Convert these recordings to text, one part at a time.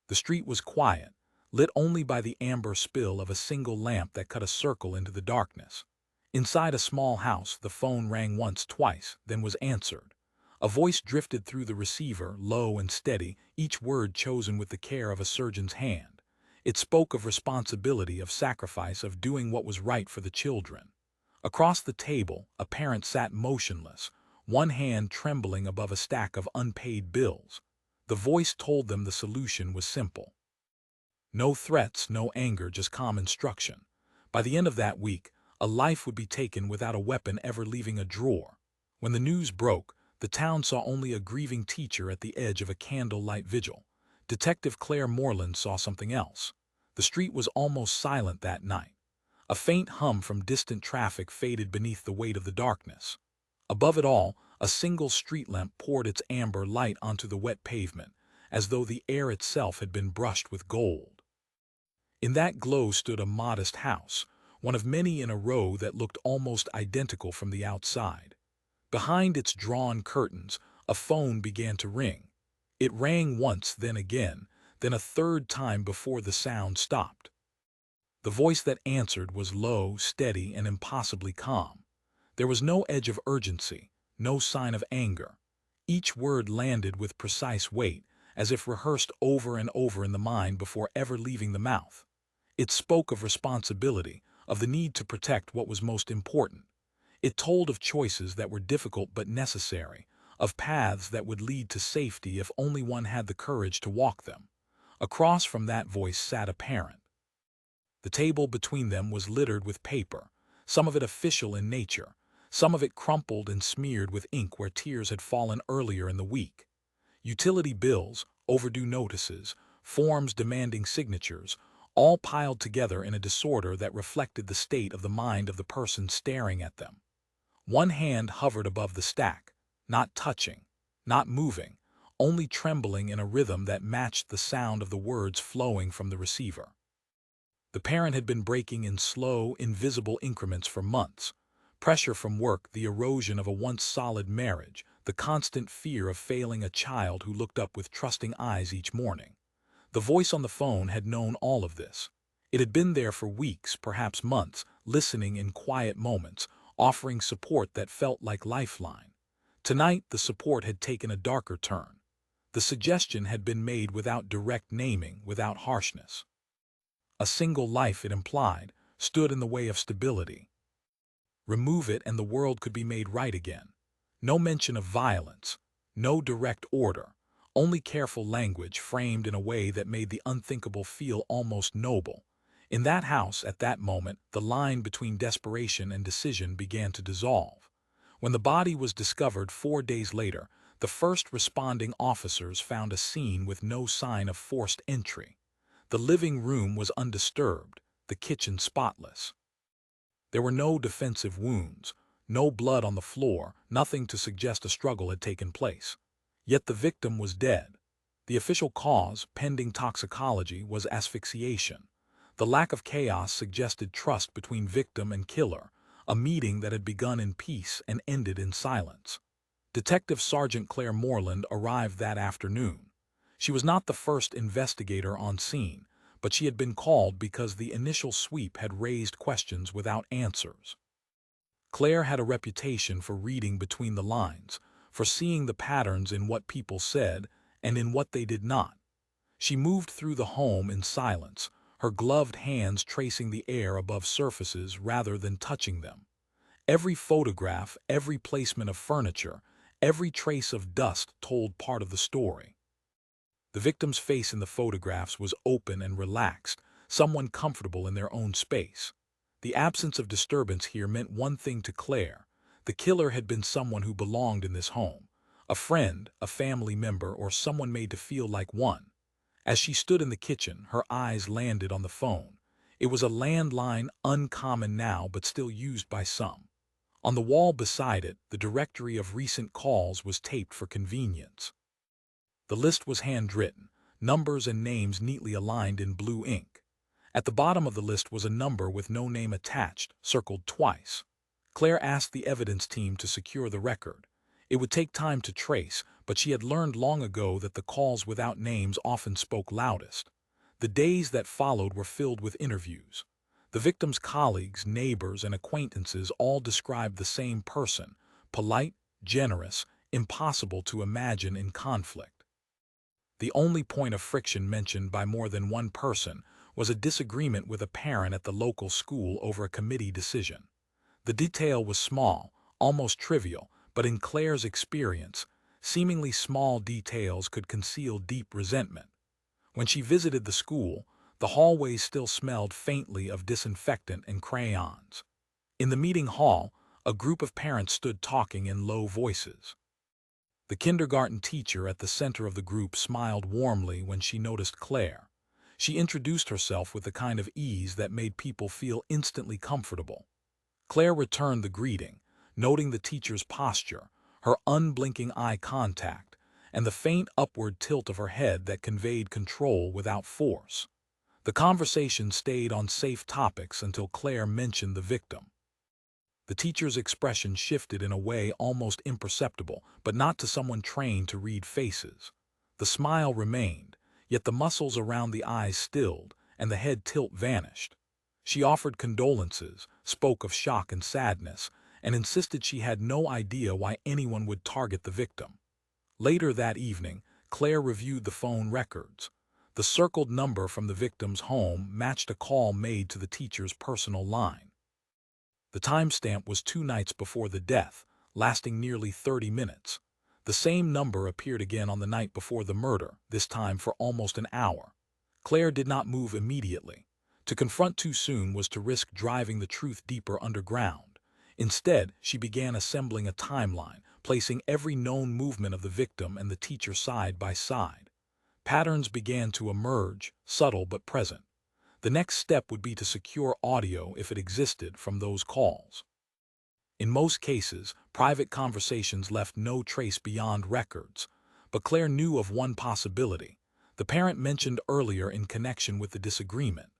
The street was quiet, lit only by the amber spill of a single lamp that cut a circle into the darkness. Inside a small house, the phone rang once, twice, then was answered. A voice drifted through the receiver, low and steady, each word chosen with the care of a surgeon's hand. It spoke of responsibility, of sacrifice, of doing what was right for the children. Across the table, a parent sat motionless, one hand trembling above a stack of unpaid bills. The voice told them the solution was simple. No threats, no anger, just calm instruction. By the end of that week, a life would be taken without a weapon ever leaving a drawer. When the news broke, the town saw only a grieving teacher at the edge of a candlelight vigil. Detective Claire Morland saw something else. The street was almost silent that night. A faint hum from distant traffic faded beneath the weight of the darkness. Above it all, a single street lamp poured its amber light onto the wet pavement, as though the air itself had been brushed with gold. In that glow stood a modest house, one of many in a row that looked almost identical from the outside. Behind its drawn curtains, a phone began to ring. It rang once, then again, then a third time before the sound stopped. The voice that answered was low, steady, and impossibly calm. There was no edge of urgency, no sign of anger. Each word landed with precise weight, as if rehearsed over and over in the mind before ever leaving the mouth. It spoke of responsibility, of the need to protect what was most important. It told of choices that were difficult but necessary, of paths that would lead to safety if only one had the courage to walk them. Across from that voice sat a parent. The table between them was littered with paper, some of it official in nature, some of it crumpled and smeared with ink where tears had fallen earlier in the week. Utility bills, overdue notices, forms demanding signatures, all piled together in a disorder that reflected the state of the mind of the person staring at them. One hand hovered above the stack, not touching, not moving, only trembling in a rhythm that matched the sound of the words flowing from the receiver. The parent had been breaking in slow, invisible increments for months. Pressure from work, the erosion of a once solid marriage, the constant fear of failing a child who looked up with trusting eyes each morning. The voice on the phone had known all of this. It had been there for weeks, perhaps months, listening in quiet moments, offering support that felt like lifeline. Tonight, the support had taken a darker turn. The suggestion had been made without direct naming, without harshness. A single life, it implied, stood in the way of stability. Remove it and the world could be made right again. No mention of violence, no direct order, only careful language framed in a way that made the unthinkable feel almost noble. In that house, at that moment, the line between desperation and decision began to dissolve. When the body was discovered 4 days later, the first responding officers found a scene with no sign of forced entry. The living room was undisturbed, the kitchen spotless. There were no defensive wounds, no blood on the floor, nothing to suggest a struggle had taken place. Yet the victim was dead. The official cause, pending toxicology, was asphyxiation. The lack of chaos suggested trust between victim and killer, a meeting that had begun in peace and ended in silence. Detective Sergeant Claire Morland arrived that afternoon. She was not the first investigator on scene, but she had been called because the initial sweep had raised questions without answers. Claire had a reputation for reading between the lines, for seeing the patterns in what people said and in what they did not. She moved through the home in silence, her gloved hands tracing the air above surfaces rather than touching them. Every photograph, every placement of furniture, every trace of dust told part of the story. The victim's face in the photographs was open and relaxed, someone comfortable in their own space. The absence of disturbance here meant one thing to Claire. The killer had been someone who belonged in this home, a friend, a family member, or someone made to feel like one. As she stood in the kitchen, her eyes landed on the phone. It was a landline, uncommon now but still used by some. On the wall beside it, the directory of recent calls was taped for convenience. The list was handwritten, numbers and names neatly aligned in blue ink. At the bottom of the list was a number with no name attached, circled twice. Claire asked the evidence team to secure the record. It would take time to trace, but she had learned long ago that the calls without names often spoke loudest. The days that followed were filled with interviews. The victim's colleagues, neighbors, and acquaintances all described the same person: polite, generous, impossible to imagine in conflict. The only point of friction mentioned by more than one person was a disagreement with a parent at the local school over a committee decision. The detail was small, almost trivial, but in Claire's experience, seemingly small details could conceal deep resentment. When she visited the school, the hallways still smelled faintly of disinfectant and crayons. In the meeting hall, a group of parents stood talking in low voices. The kindergarten teacher at the center of the group smiled warmly when she noticed Claire. She introduced herself with the kind of ease that made people feel instantly comfortable. Claire returned the greeting, noting the teacher's posture, her unblinking eye contact, and the faint upward tilt of her head that conveyed control without force. The conversation stayed on safe topics until Claire mentioned the victim. The teacher's expression shifted in a way almost imperceptible, but not to someone trained to read faces. The smile remained, yet the muscles around the eyes stilled, and the head tilt vanished. She offered condolences, spoke of shock and sadness, and insisted she had no idea why anyone would target the victim. Later that evening, Claire reviewed the phone records. The circled number from the victim's home matched a call made to the teacher's personal line. The timestamp was 2 nights before the death, lasting nearly 30 minutes. The same number appeared again on the night before the murder, this time for almost an hour. Claire did not move immediately. To confront too soon was to risk driving the truth deeper underground. Instead, she began assembling a timeline, placing every known movement of the victim and the teacher side by side. Patterns began to emerge, subtle but present. The next step would be to secure audio, if it existed, from those calls. In most cases, private conversations left no trace beyond records, but Claire knew of one possibility: the parent mentioned earlier in connection with the disagreement.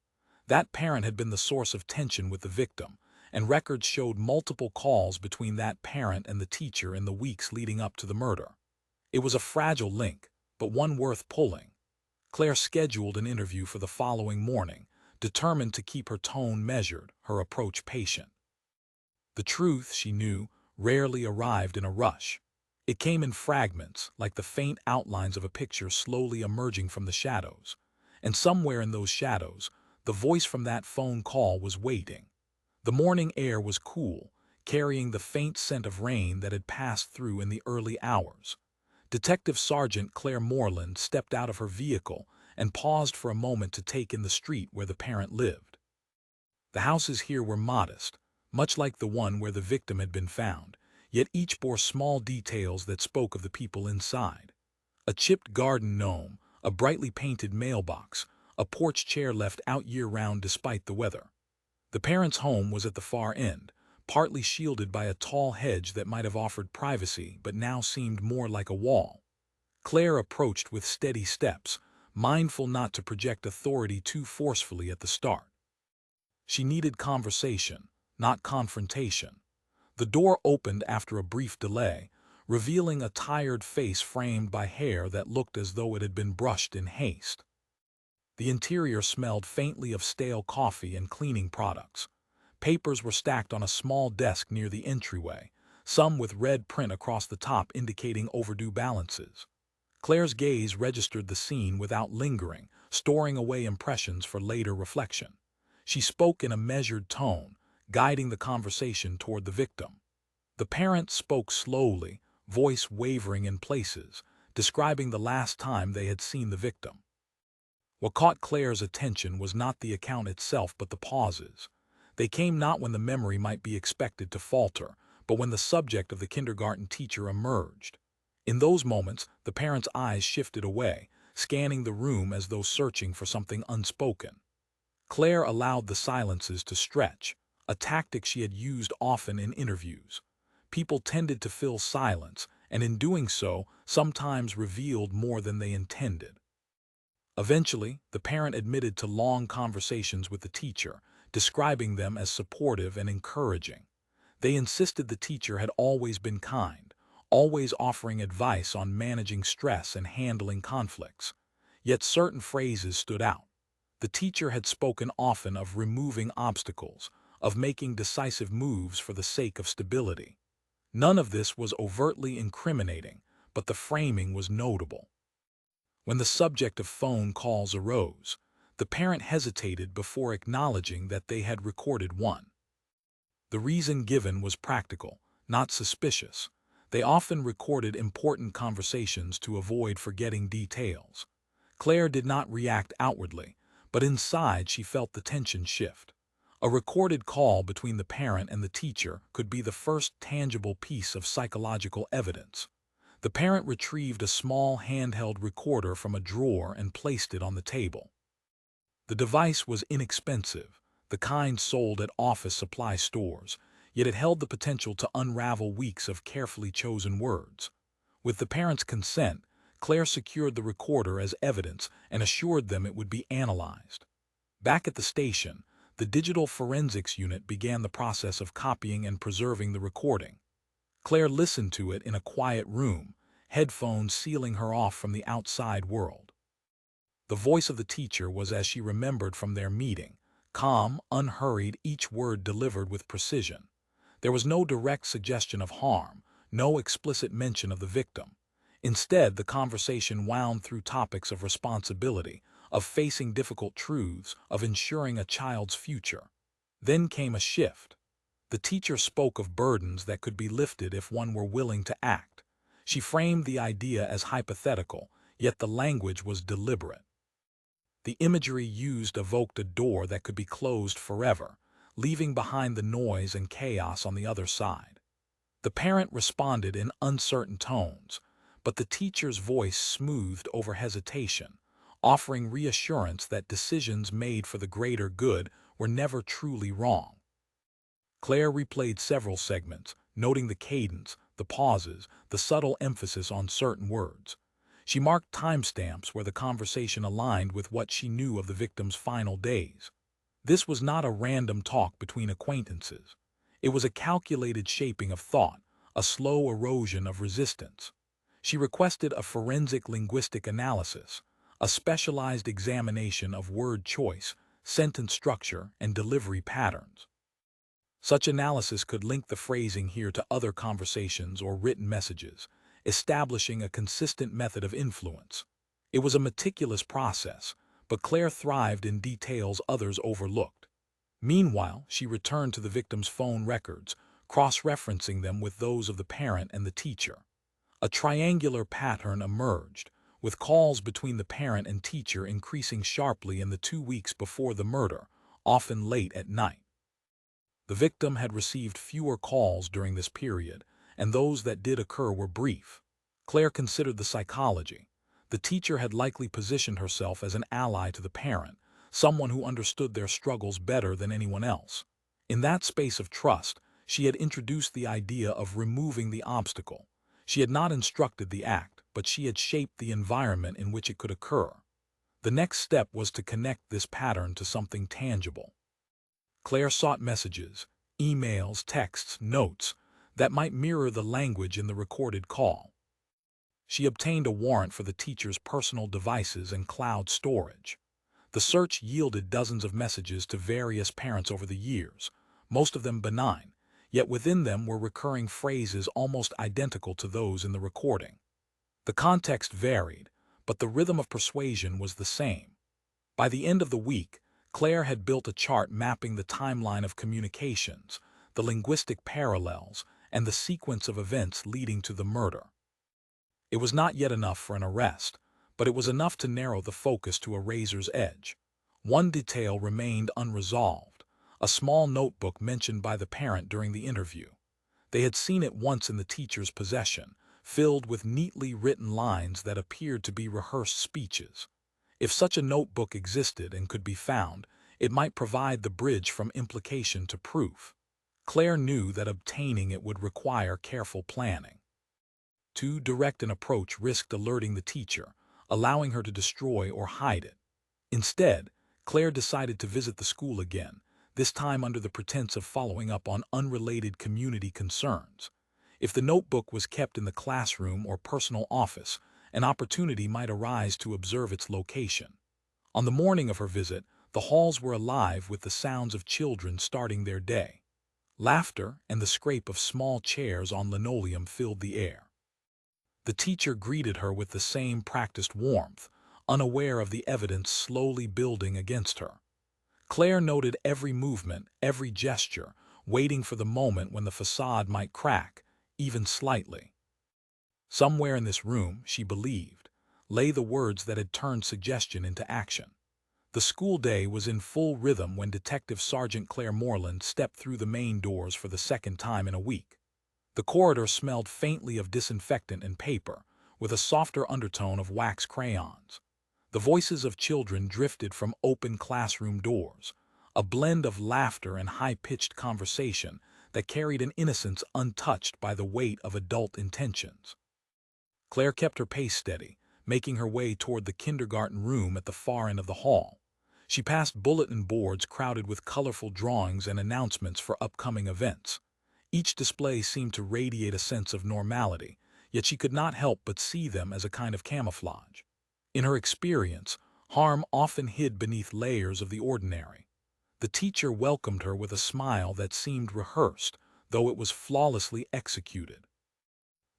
That parent had been the source of tension with the victim, and records showed multiple calls between that parent and the teacher in the weeks leading up to the murder. It was a fragile link, but one worth pulling. Claire scheduled an interview for the following morning, determined to keep her tone measured, her approach patient. The truth, she knew, rarely arrived in a rush. It came in fragments, like the faint outlines of a picture slowly emerging from the shadows. And somewhere in those shadows, the voice from that phone call was waiting. The morning air was cool, carrying the faint scent of rain that had passed through in the early hours. Detective Sergeant Claire Morland stepped out of her vehicle and paused for a moment to take in the street where the parent lived. The houses here were modest, much like the one where the victim had been found, yet each bore small details that spoke of the people inside. A chipped garden gnome, a brightly painted mailbox, a porch chair left out year-round despite the weather. The parent's home was at the far end, partly shielded by a tall hedge that might have offered privacy but now seemed more like a wall. Claire approached with steady steps, mindful not to project authority too forcefully at the start. She needed conversation, not confrontation. The door opened after a brief delay, revealing a tired face framed by hair that looked as though it had been brushed in haste. The interior smelled faintly of stale coffee and cleaning products. Papers were stacked on a small desk near the entryway, some with red print across the top indicating overdue balances. Claire's gaze registered the scene without lingering, storing away impressions for later reflection. She spoke in a measured tone, guiding the conversation toward the victim. The parent spoke slowly, voice wavering in places, describing the last time they had seen the victim. What caught Claire's attention was not the account itself but the pauses. They came not when the memory might be expected to falter, but when the subject of the kindergarten teacher emerged. In those moments, the parent's eyes shifted away, scanning the room as though searching for something unspoken. Claire allowed the silences to stretch, a tactic she had used often in interviews. People tended to fill silence, and in doing so, sometimes revealed more than they intended. Eventually, the parent admitted to long conversations with the teacher, describing them as supportive and encouraging. They insisted the teacher had always been kind, always offering advice on managing stress and handling conflicts. Yet certain phrases stood out. The teacher had spoken often of removing obstacles, of making decisive moves for the sake of stability. None of this was overtly incriminating, but the framing was notable. When the subject of phone calls arose, the parent hesitated before acknowledging that they had recorded one. The reason given was practical, not suspicious. They often recorded important conversations to avoid forgetting details. Claire did not react outwardly, but inside she felt the tension shift. A recorded call between the parent and the teacher could be the first tangible piece of psychological evidence. The parent retrieved a small handheld recorder from a drawer and placed it on the table. The device was inexpensive, the kind sold at office supply stores, yet it held the potential to unravel weeks of carefully chosen words. With the parents' consent, Claire secured the recorder as evidence and assured them it would be analyzed. Back at the station, the digital forensics unit began the process of copying and preserving the recording. Claire listened to it in a quiet room, headphones sealing her off from the outside world. The voice of the teacher was as she remembered from their meeting, calm, unhurried, each word delivered with precision. There was no direct suggestion of harm, no explicit mention of the victim. Instead, the conversation wound through topics of responsibility, of facing difficult truths, of ensuring a child's future. Then came a shift. The teacher spoke of burdens that could be lifted if one were willing to act. She framed the idea as hypothetical, yet the language was deliberate. The imagery used evoked a door that could be closed forever, leaving behind the noise and chaos on the other side. The parent responded in uncertain tones, but the teacher's voice smoothed over hesitation, offering reassurance that decisions made for the greater good were never truly wrong. Claire replayed several segments, noting the cadence, the pauses, the subtle emphasis on certain words. She marked timestamps where the conversation aligned with what she knew of the victim's final days. This was not a random talk between acquaintances. It was a calculated shaping of thought, a slow erosion of resistance. She requested a forensic linguistic analysis, a specialized examination of word choice, sentence structure, and delivery patterns. Such analysis could link the phrasing here to other conversations or written messages, establishing a consistent method of influence. It was a meticulous process, but Claire thrived in details others overlooked. Meanwhile, she returned to the victim's phone records, cross-referencing them with those of the parent and the teacher. A triangular pattern emerged, with calls between the parent and teacher increasing sharply in the 2 weeks before the murder, often late at night. The victim had received fewer calls during this period, and those that did occur were brief. Claire considered the psychology. The teacher had likely positioned herself as an ally to the parent, someone who understood their struggles better than anyone else. In that space of trust, she had introduced the idea of removing the obstacle. She had not instructed the act, but she had shaped the environment in which it could occur. The next step was to connect this pattern to something tangible. Claire sought messages, emails, texts, notes, that might mirror the language in the recorded call. She obtained a warrant for the teacher's personal devices and cloud storage. The search yielded dozens of messages to various parents over the years, most of them benign, yet within them were recurring phrases almost identical to those in the recording. The context varied, but the rhythm of persuasion was the same. By the end of the week, Claire had built a chart mapping the timeline of communications, the linguistic parallels, and the sequence of events leading to the murder. It was not yet enough for an arrest, but it was enough to narrow the focus to a razor's edge. One detail remained unresolved, a small notebook mentioned by the parent during the interview. They had seen it once in the teacher's possession, filled with neatly written lines that appeared to be rehearsed speeches. If such a notebook existed and could be found, it might provide the bridge from implication to proof. Claire knew that obtaining it would require careful planning. Too direct an approach risked alerting the teacher, allowing her to destroy or hide it. Instead, Claire decided to visit the school again, this time under the pretense of following up on unrelated community concerns. If the notebook was kept in the classroom or personal office, an opportunity might arise to observe its location. On the morning of her visit, the halls were alive with the sounds of children starting their day. Laughter and the scrape of small chairs on linoleum filled the air. The teacher greeted her with the same practiced warmth, unaware of the evidence slowly building against her. Claire noted every movement, every gesture, waiting for the moment when the façade might crack, even slightly. Somewhere in this room, she believed, lay the words that had turned suggestion into action. The school day was in full rhythm when Detective Sergeant Claire Morland stepped through the main doors for the second time in a week. The corridor smelled faintly of disinfectant and paper, with a softer undertone of wax crayons. The voices of children drifted from open classroom doors, a blend of laughter and high-pitched conversation that carried an innocence untouched by the weight of adult intentions. Claire kept her pace steady, making her way toward the kindergarten room at the far end of the hall. She passed bulletin boards crowded with colorful drawings and announcements for upcoming events. Each display seemed to radiate a sense of normality, yet she could not help but see them as a kind of camouflage. In her experience, harm often hid beneath layers of the ordinary. The teacher welcomed her with a smile that seemed rehearsed, though it was flawlessly executed.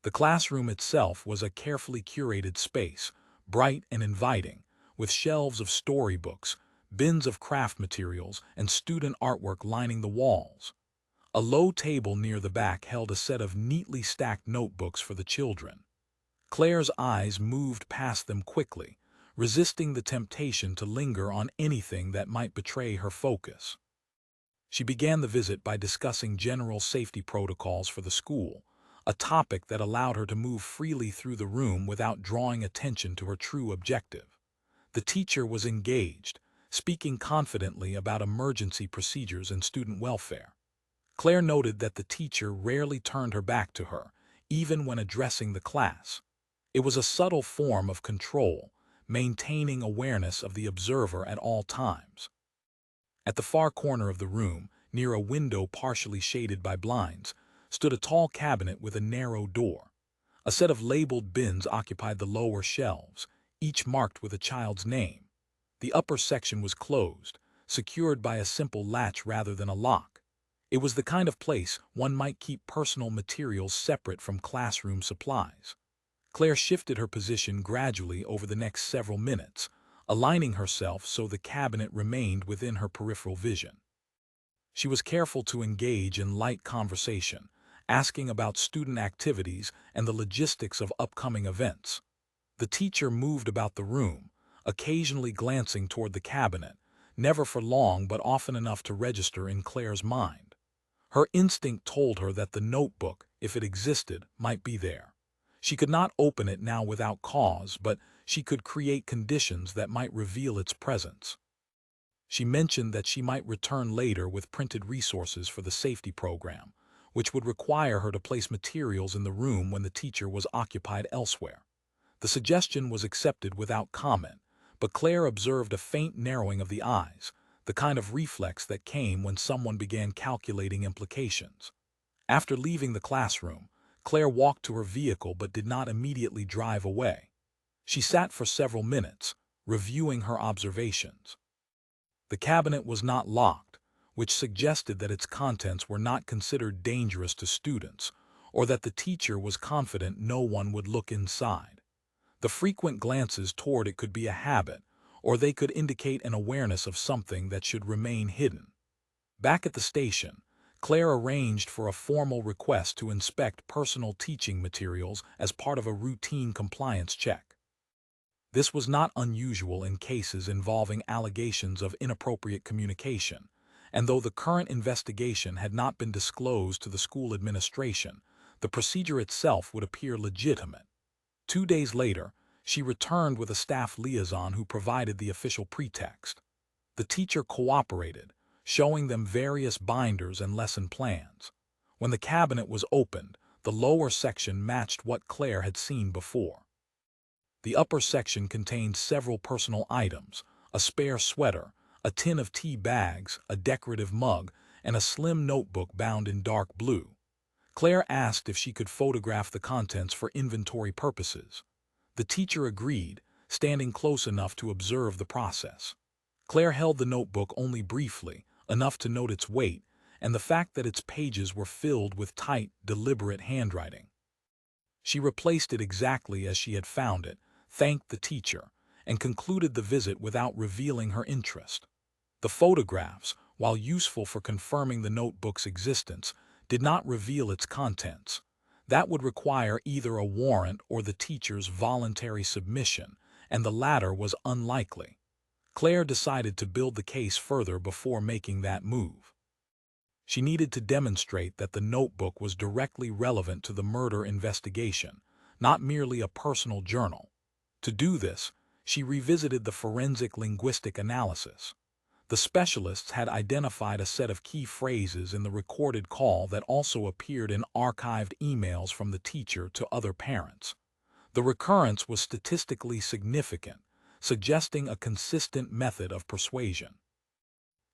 The classroom itself was a carefully curated space, bright and inviting, with shelves of storybooks, bins of craft materials, and student artwork lining the walls. A low table near the back held a set of neatly stacked notebooks for the children. Claire's eyes moved past them quickly, resisting the temptation to linger on anything that might betray her focus. She began the visit by discussing general safety protocols for the school, a topic that allowed her to move freely through the room without drawing attention to her true objective. The teacher was engaged, speaking confidently about emergency procedures and student welfare. Claire noted that the teacher rarely turned her back to her, even when addressing the class. It was a subtle form of control, maintaining awareness of the observer at all times. At the far corner of the room, near a window partially shaded by blinds, stood a tall cabinet with a narrow door. A set of labeled bins occupied the lower shelves, each marked with a child's name. The upper section was closed, secured by a simple latch rather than a lock. It was the kind of place one might keep personal materials separate from classroom supplies. Claire shifted her position gradually over the next several minutes, aligning herself so the cabinet remained within her peripheral vision. She was careful to engage in light conversation, asking about student activities and the logistics of upcoming events. The teacher moved about the room, occasionally glancing toward the cabinet, never for long but often enough to register in Claire's mind. Her instinct told her that the notebook, if it existed, might be there. She could not open it now without cause, but she could create conditions that might reveal its presence. She mentioned that she might return later with printed resources for the safety program, which would require her to place materials in the room when the teacher was occupied elsewhere. The suggestion was accepted without comment, but Claire observed a faint narrowing of the eyes, the kind of reflex that came when someone began calculating implications. After leaving the classroom, Claire walked to her vehicle but did not immediately drive away. She sat for several minutes, reviewing her observations. The cabinet was not locked, which suggested that its contents were not considered dangerous to students, or that the teacher was confident no one would look inside. The frequent glances toward it could be a habit, or they could indicate an awareness of something that should remain hidden. Back at the station, Claire arranged for a formal request to inspect personal teaching materials as part of a routine compliance check. This was not unusual in cases involving allegations of inappropriate communication, and though the current investigation had not been disclosed to the school administration, the procedure itself would appear legitimate. 2 days later, she returned with a staff liaison who provided the official pretext. The teacher cooperated, showing them various binders and lesson plans. When the cabinet was opened, the lower section matched what Claire had seen before. The upper section contained several personal items, a spare sweater, a tin of tea bags, a decorative mug, and a slim notebook bound in dark blue. Claire asked if she could photograph the contents for inventory purposes. The teacher agreed, standing close enough to observe the process. Claire held the notebook only briefly, enough to note its weight, and the fact that its pages were filled with tight, deliberate handwriting. She replaced it exactly as she had found it, thanked the teacher, and concluded the visit without revealing her interest. The photographs, while useful for confirming the notebook's existence, did not reveal its contents. That would require either a warrant or the teacher's voluntary submission, and the latter was unlikely. Claire decided to build the case further before making that move. She needed to demonstrate that the notebook was directly relevant to the murder investigation, not merely a personal journal. To do this, she revisited the forensic linguistic analysis. The specialists had identified a set of key phrases in the recorded call that also appeared in archived emails from the teacher to other parents. The recurrence was statistically significant, suggesting a consistent method of persuasion.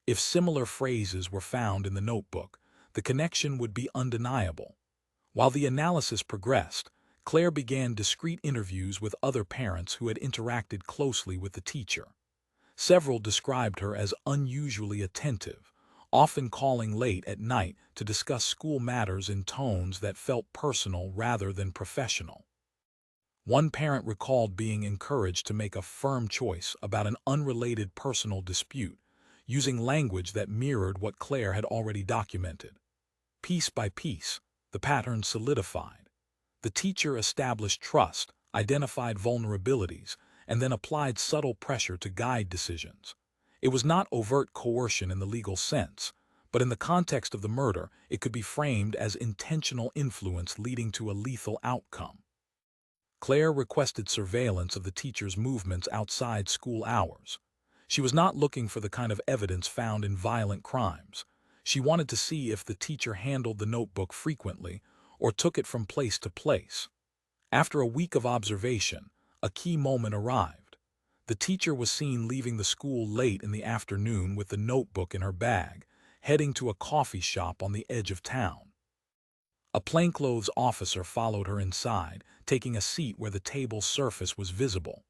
If similar phrases were found in the notebook, the connection would be undeniable. While the analysis progressed, Claire began discreet interviews with other parents who had interacted closely with the teacher. Several described her as unusually attentive, often calling late at night to discuss school matters in tones that felt personal rather than professional. One parent recalled being encouraged to make a firm choice about an unrelated personal dispute, using language that mirrored what Claire had already documented. Piece by piece, the pattern solidified. The teacher established trust, identified vulnerabilities, and then applied subtle pressure to guide decisions. It was not overt coercion in the legal sense, but in the context of the murder, it could be framed as intentional influence leading to a lethal outcome. Claire requested surveillance of the teacher's movements outside school hours. She was not looking for the kind of evidence found in violent crimes. She wanted to see if the teacher handled the notebook frequently or took it from place to place. After a week of observation, a key moment arrived. The teacher was seen leaving the school late in the afternoon with the notebook in her bag, heading to a coffee shop on the edge of town. A plainclothes officer followed her inside, taking a seat where the table's surface was visible.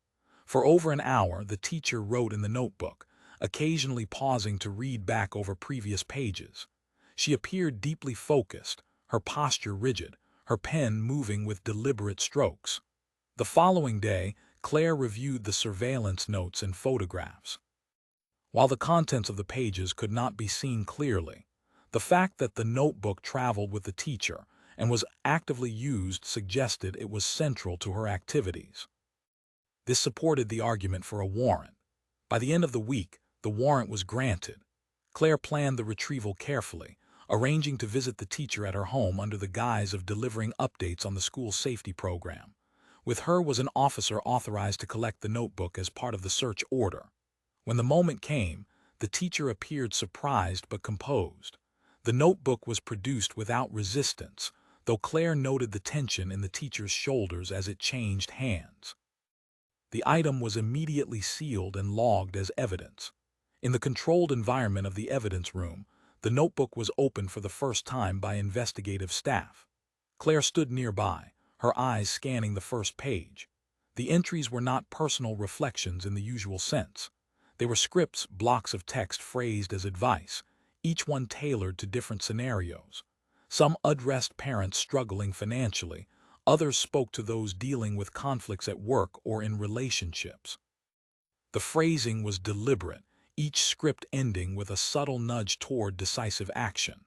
For over an hour, the teacher wrote in the notebook, occasionally pausing to read back over previous pages. She appeared deeply focused, her posture rigid, her pen moving with deliberate strokes. The following day, Claire reviewed the surveillance notes and photographs. While the contents of the pages could not be seen clearly, the fact that the notebook traveled with the teacher and was actively used suggested it was central to her activities. This supported the argument for a warrant. By the end of the week, the warrant was granted. Claire planned the retrieval carefully, arranging to visit the teacher at her home under the guise of delivering updates on the school safety program. With her was an officer authorized to collect the notebook as part of the search order. When the moment came, the teacher appeared surprised but composed. The notebook was produced without resistance, though Claire noted the tension in the teacher's shoulders as it changed hands. The item was immediately sealed and logged as evidence. In the controlled environment of the evidence room, the notebook was opened for the first time by investigative staff. Claire stood nearby, her eyes scanning the first page. The entries were not personal reflections in the usual sense. They were scripts, blocks of text phrased as advice, each one tailored to different scenarios. Some addressed parents struggling financially, others spoke to those dealing with conflicts at work or in relationships. The phrasing was deliberate, each script ending with a subtle nudge toward decisive action.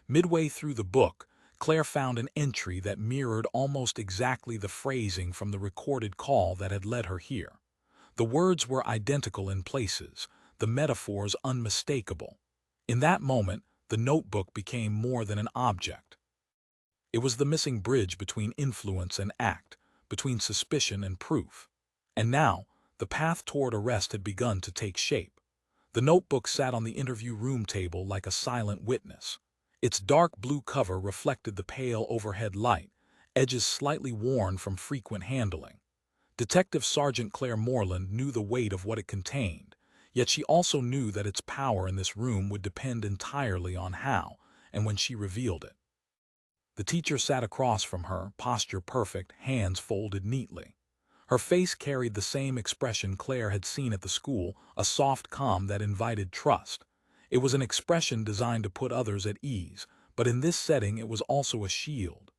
Midway through the book, Claire found an entry that mirrored almost exactly the phrasing from the recorded call that had led her here. The words were identical in places, the metaphors unmistakable. In that moment, the notebook became more than an object. It was the missing bridge between influence and act, between suspicion and proof. And now, the path toward arrest had begun to take shape. The notebook sat on the interview room table like a silent witness. Its dark blue cover reflected the pale overhead light, edges slightly worn from frequent handling. Detective Sergeant Claire Morland knew the weight of what it contained, yet she also knew that its power in this room would depend entirely on how and when she revealed it. The teacher sat across from her, posture perfect, hands folded neatly. Her face carried the same expression Claire had seen at the school, a soft calm that invited trust. It was an expression designed to put others at ease, but in this setting it was also a shield.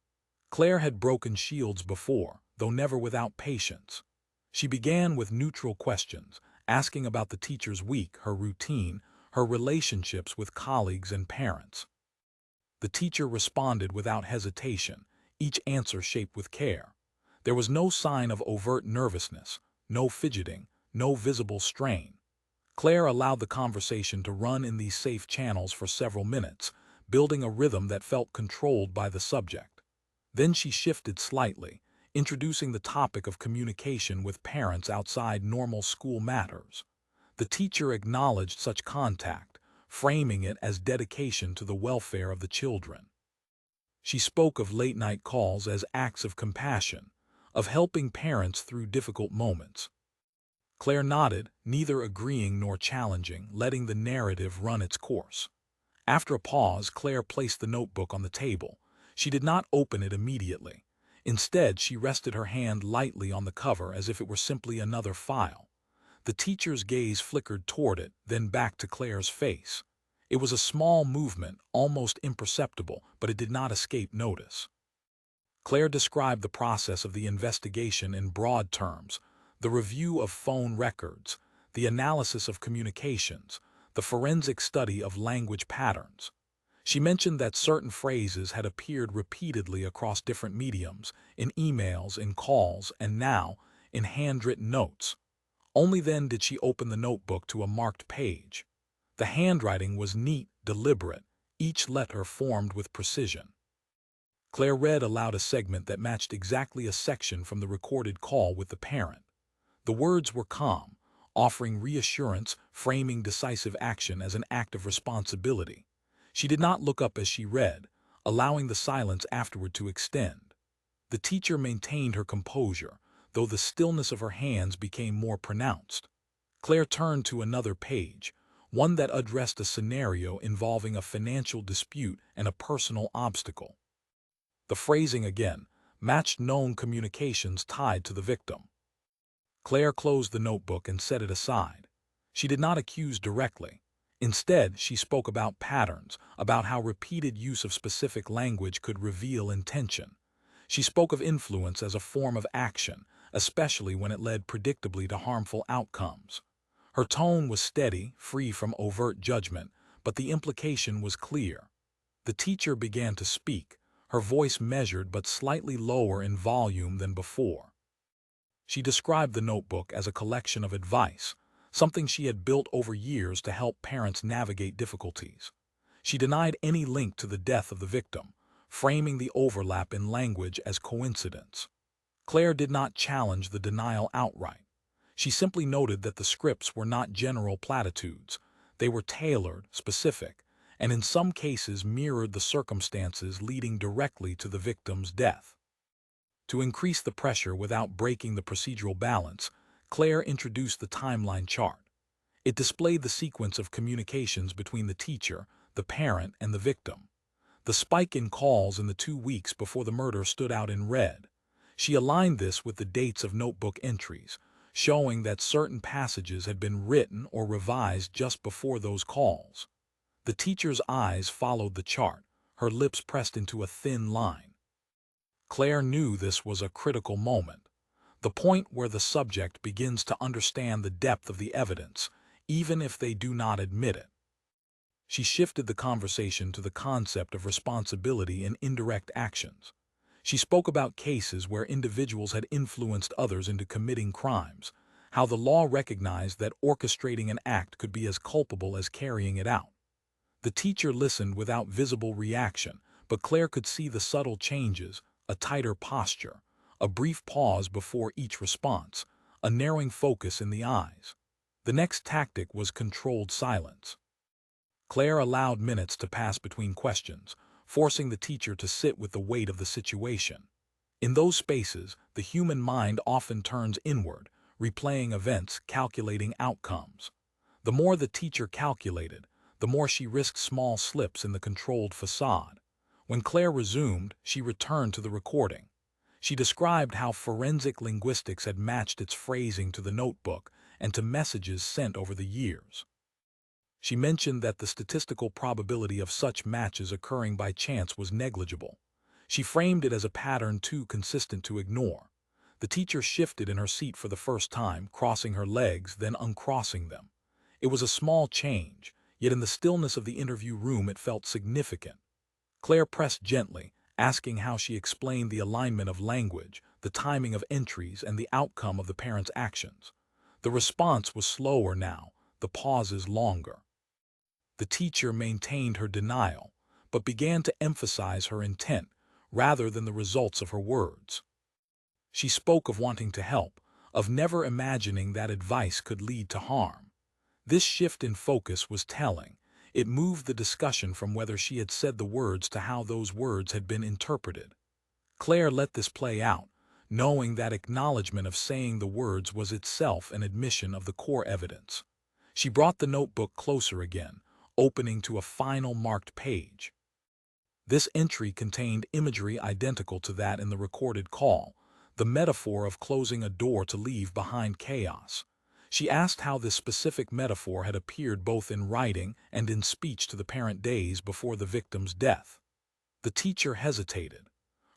Claire had broken shields before, though never without patience. She began with neutral questions, asking about the teacher's week, her routine, her relationships with colleagues and parents. The teacher responded without hesitation, each answer shaped with care. There was no sign of overt nervousness, no fidgeting, no visible strain. Claire allowed the conversation to run in these safe channels for several minutes, building a rhythm that felt controlled by the subject. Then she shifted slightly, introducing the topic of communication with parents outside normal school matters. The teacher acknowledged such contact, framing it as dedication to the welfare of the children. She spoke of late-night calls as acts of compassion, of helping parents through difficult moments. Claire nodded, neither agreeing nor challenging, letting the narrative run its course. After a pause, Claire placed the notebook on the table. She did not open it immediately. Instead, she rested her hand lightly on the cover as if it were simply another file. The teacher's gaze flickered toward it, then back to Claire's face. It was a small movement, almost imperceptible, but it did not escape notice. Claire described the process of the investigation in broad terms: the review of phone records, the analysis of communications, the forensic study of language patterns. She mentioned that certain phrases had appeared repeatedly across different mediums, in emails, in calls, and now, in handwritten notes. Only then did she open the notebook to a marked page. The handwriting was neat, deliberate, each letter formed with precision. Claire read aloud a segment that matched exactly a section from the recorded call with the parent. The words were calm, offering reassurance, framing decisive action as an act of responsibility. She did not look up as she read, allowing the silence afterward to extend. The teacher maintained her composure, though the stillness of her hands became more pronounced. Claire turned to another page, one that addressed a scenario involving a financial dispute and a personal obstacle. The phrasing again matched known communications tied to the victim. Claire closed the notebook and set it aside. She did not accuse directly. Instead, she spoke about patterns, about how repeated use of specific language could reveal intention. She spoke of influence as a form of action, especially when it led predictably to harmful outcomes. Her tone was steady, free from overt judgment, but the implication was clear. The teacher began to speak, her voice measured but slightly lower in volume than before. She described the notebook as a collection of advice, something she had built over years to help parents navigate difficulties. She denied any link to the death of the victim, framing the overlap in language as coincidence. Claire did not challenge the denial outright. She simply noted that the scripts were not general platitudes. They were tailored, specific, and in some cases mirrored the circumstances leading directly to the victim's death. To increase the pressure without breaking the procedural balance, Claire introduced the timeline chart. It displayed the sequence of communications between the teacher, the parent, and the victim. The spike in calls in the 2 weeks before the murder stood out in red. She aligned this with the dates of notebook entries, showing that certain passages had been written or revised just before those calls. The teacher's eyes followed the chart, her lips pressed into a thin line. Claire knew this was a critical moment, the point where the subject begins to understand the depth of the evidence, even if they do not admit it. She shifted the conversation to the concept of responsibility in indirect actions. She spoke about cases where individuals had influenced others into committing crimes, how the law recognized that orchestrating an act could be as culpable as carrying it out. The teacher listened without visible reaction, but Claire could see the subtle changes: a tighter posture, a brief pause before each response, a narrowing focus in the eyes. The next tactic was controlled silence. Claire allowed minutes to pass between questions, forcing the teacher to sit with the weight of the situation. In those spaces, the human mind often turns inward, replaying events, calculating outcomes. The more the teacher calculated, the more she risked small slips in the controlled façade. When Claire resumed, she returned to the recording. She described how forensic linguistics had matched its phrasing to the notebook and to messages sent over the years. She mentioned that the statistical probability of such matches occurring by chance was negligible. She framed it as a pattern too consistent to ignore. The teacher shifted in her seat for the first time, crossing her legs, then uncrossing them. It was a small change, yet in the stillness of the interview room it felt significant. Claire pressed gently, asking how she explained the alignment of language, the timing of entries, and the outcome of the parents' actions. The response was slower now, the pauses longer. The teacher maintained her denial, but began to emphasize her intent rather than the results of her words. She spoke of wanting to help, of never imagining that advice could lead to harm. This shift in focus was telling. It moved the discussion from whether she had said the words to how those words had been interpreted. Claire let this play out, knowing that acknowledgement of saying the words was itself an admission of the core evidence. She brought the notebook closer again, opening to a final marked page. This entry contained imagery identical to that in the recorded call, the metaphor of closing a door to leave behind chaos. She asked how this specific metaphor had appeared both in writing and in speech to the parent days before the victim's death. The teacher hesitated.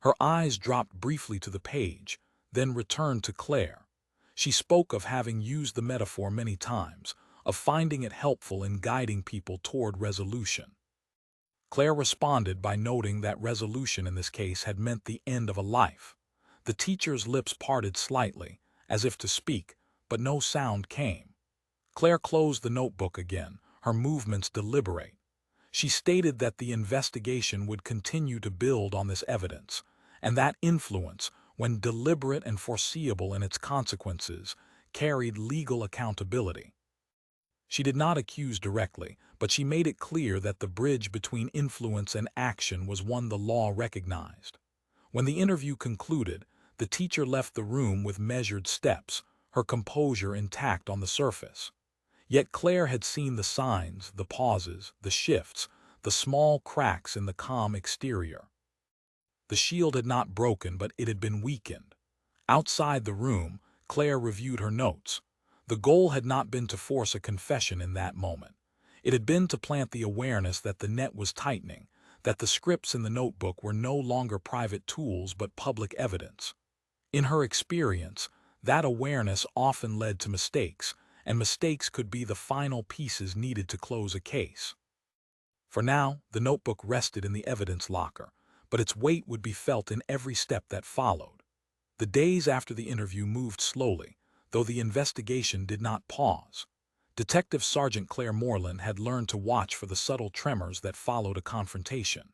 Her eyes dropped briefly to the page, then returned to Claire. She spoke of having used the metaphor many times, of finding it helpful in guiding people toward resolution. Claire responded by noting that resolution in this case had meant the end of a life. The teacher's lips parted slightly, as if to speak, but no sound came. Claire closed the notebook again, her movements deliberate. She stated that the investigation would continue to build on this evidence, and that influence, when deliberate and foreseeable in its consequences, carried legal accountability. She did not accuse directly, but she made it clear that the bridge between influence and action was one the law recognized. When the interview concluded, the teacher left the room with measured steps, her composure intact on the surface. Yet Claire had seen the signs, the pauses, the shifts, the small cracks in the calm exterior. The shield had not broken, but it had been weakened. Outside the room, Claire reviewed her notes. The goal had not been to force a confession in that moment. It had been to plant the awareness that the net was tightening, that the scripts in the notebook were no longer private tools but public evidence. In her experience, that awareness often led to mistakes, and mistakes could be the final pieces needed to close a case. For now, the notebook rested in the evidence locker, but its weight would be felt in every step that followed. The days after the interview moved slowly, though the investigation did not pause. Detective Sergeant Claire Morland had learned to watch for the subtle tremors that followed a confrontation.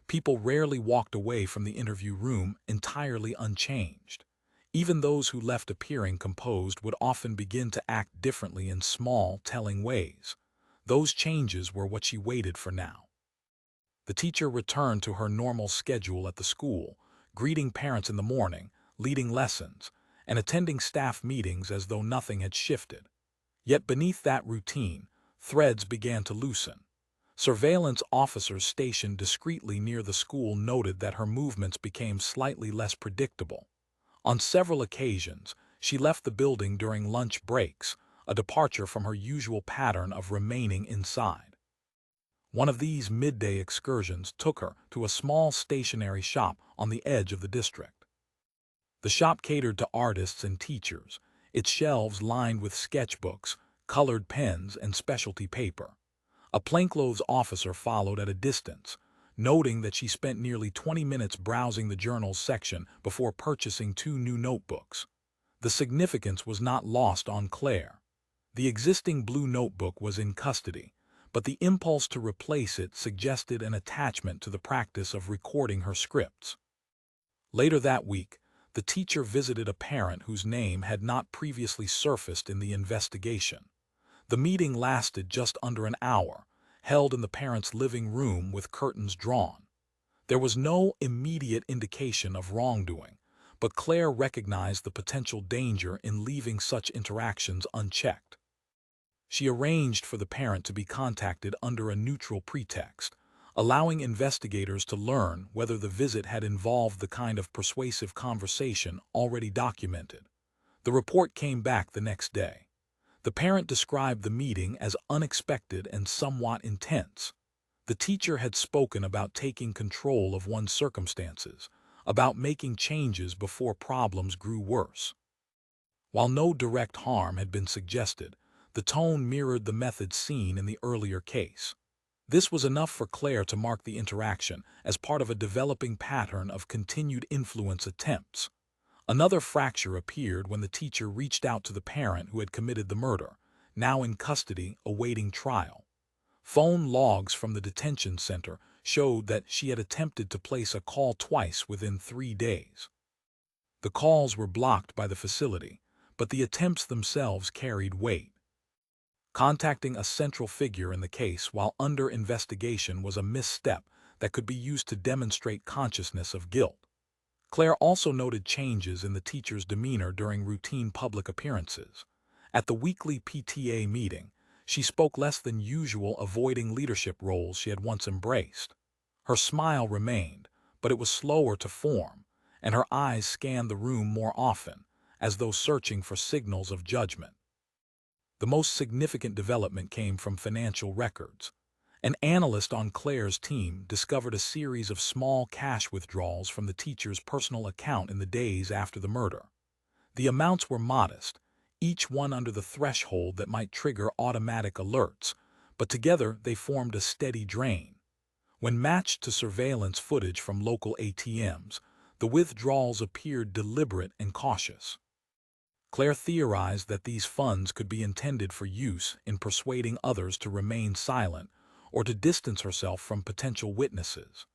People rarely walked away from the interview room entirely unchanged. Even those who left appearing composed would often begin to act differently in small, telling ways. Those changes were what she waited for now. The teacher returned to her normal schedule at the school, greeting parents in the morning, leading lessons, and attending staff meetings as though nothing had shifted. Yet beneath that routine, threads began to loosen. Surveillance officers stationed discreetly near the school noted that her movements became slightly less predictable. On several occasions, she left the building during lunch breaks, a departure from her usual pattern of remaining inside. One of these midday excursions took her to a small stationery shop on the edge of the district. The shop catered to artists and teachers, its shelves lined with sketchbooks, colored pens, and specialty paper. A plainclothes officer followed at a distance, noting that she spent nearly 20 minutes browsing the journals section before purchasing 2 new notebooks. The significance was not lost on Claire. The existing blue notebook was in custody, but the impulse to replace it suggested an attachment to the practice of recording her scripts. Later that week, the teacher visited a parent whose name had not previously surfaced in the investigation. The meeting lasted just under an hour, held in the parent's living room with curtains drawn. There was no immediate indication of wrongdoing, but Claire recognized the potential danger in leaving such interactions unchecked. She arranged for the parent to be contacted under a neutral pretext, allowing investigators to learn whether the visit had involved the kind of persuasive conversation already documented. The report came back the next day. The parent described the meeting as unexpected and somewhat intense. The teacher had spoken about taking control of one's circumstances, about making changes before problems grew worse. While no direct harm had been suggested, the tone mirrored the methods seen in the earlier case. This was enough for Claire to mark the interaction as part of a developing pattern of continued influence attempts. Another fracture appeared when the teacher reached out to the parent who had committed the murder, now in custody awaiting trial. Phone logs from the detention center showed that she had attempted to place a call twice within 3 days. The calls were blocked by the facility, but the attempts themselves carried weight. Contacting a central figure in the case while under investigation was a misstep that could be used to demonstrate consciousness of guilt. Claire also noted changes in the teacher's demeanor during routine public appearances. At the weekly PTA meeting, she spoke less than usual, avoiding leadership roles she had once embraced. Her smile remained, but it was slower to form, and her eyes scanned the room more often, as though searching for signals of judgment. The most significant development came from financial records. An analyst on Claire's team discovered a series of small cash withdrawals from the teacher's personal account in the days after the murder. The amounts were modest, each one under the threshold that might trigger automatic alerts, but together they formed a steady drain. When matched to surveillance footage from local ATMs, the withdrawals appeared deliberate and cautious. Claire theorized that these funds could be intended for use in persuading others to remain silent or to distance herself from potential witnesses.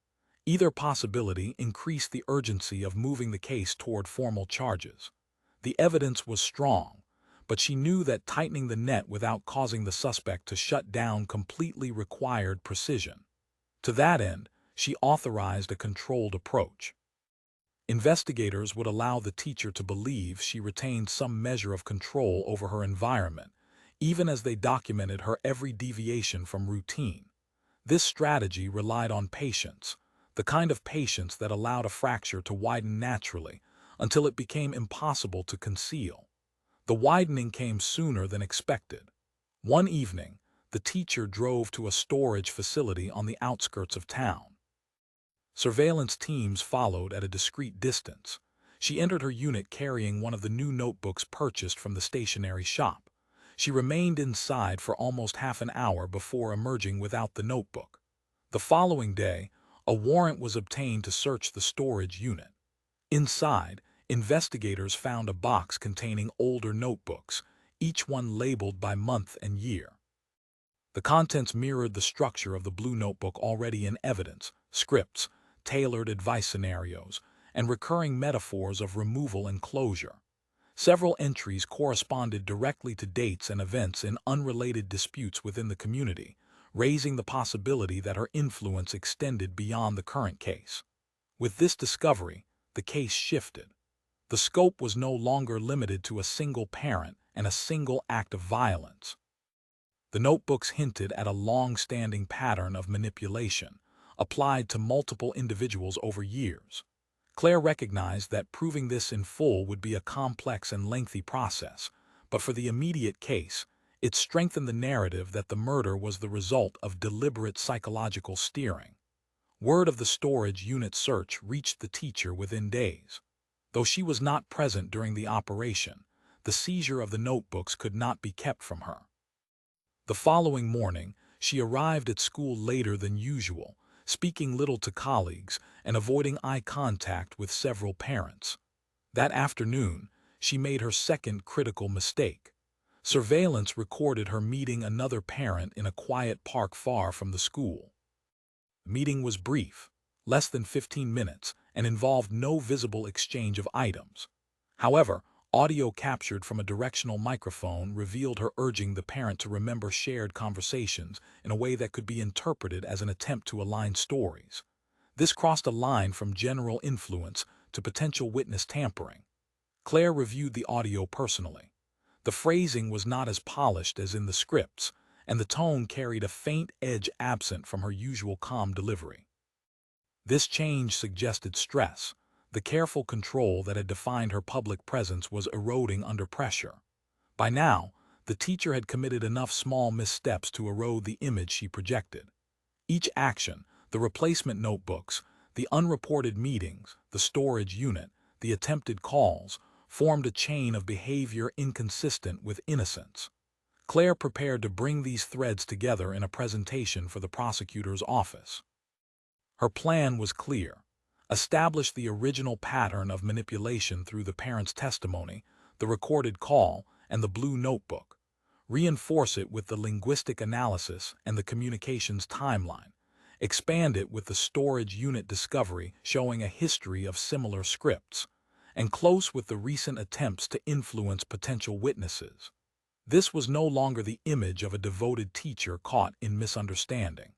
Either possibility increased the urgency of moving the case toward formal charges. The evidence was strong, but she knew that tightening the net without causing the suspect to shut down completely required precision. To that end, she authorized a controlled approach. Investigators would allow the teacher to believe she retained some measure of control over her environment, even as they documented her every deviation from routine. This strategy relied on patience, the kind of patience that allowed a fracture to widen naturally until it became impossible to conceal. The widening came sooner than expected. One evening, the teacher drove to a storage facility on the outskirts of town. Surveillance teams followed at a discreet distance. She entered her unit carrying one of the new notebooks purchased from the stationery shop. She remained inside for almost half an hour before emerging without the notebook. The following day, a warrant was obtained to search the storage unit. Inside, investigators found a box containing older notebooks, each one labeled by month and year. The contents mirrored the structure of the blue notebook already in evidence: scripts, tailored advice scenarios, and recurring metaphors of removal and closure. Several entries corresponded directly to dates and events in unrelated disputes within the community, raising the possibility that her influence extended beyond the current case. With this discovery, the case shifted. The scope was no longer limited to a single parent and a single act of violence. The notebooks hinted at a long-standing pattern of manipulation, applied to multiple individuals over years. Claire recognized that proving this in full would be a complex and lengthy process, but for the immediate case, it strengthened the narrative that the murder was the result of deliberate psychological steering. Word of the storage unit search reached the teacher within days. Though she was not present during the operation, the seizure of the notebooks could not be kept from her. The following morning, she arrived at school later than usual, speaking little to colleagues and avoiding eye contact with several parents. That afternoon, she made her second critical mistake. Surveillance recorded her meeting another parent in a quiet park far from the school. The meeting was brief, less than 15 minutes, and involved no visible exchange of items. However, audio captured from a directional microphone revealed her urging the parent to remember shared conversations in a way that could be interpreted as an attempt to align stories. This crossed a line from general influence to potential witness tampering. Claire reviewed the audio personally. The phrasing was not as polished as in the scripts, and the tone carried a faint edge absent from her usual calm delivery. This change suggested stress. The careful control that had defined her public presence was eroding under pressure. By now, the teacher had committed enough small missteps to erode the image she projected. Each action, the replacement notebooks, the unreported meetings, the storage unit, the attempted calls, formed a chain of behavior inconsistent with innocence. Claire prepared to bring these threads together in a presentation for the prosecutor's office. Her plan was clear: establish the original pattern of manipulation through the parent's testimony, the recorded call, and the blue notebook. Reinforce it with the linguistic analysis and the communications timeline. Expand it with the storage unit discovery showing a history of similar scripts, and close with the recent attempts to influence potential witnesses. This was no longer the image of a devoted teacher caught in misunderstanding.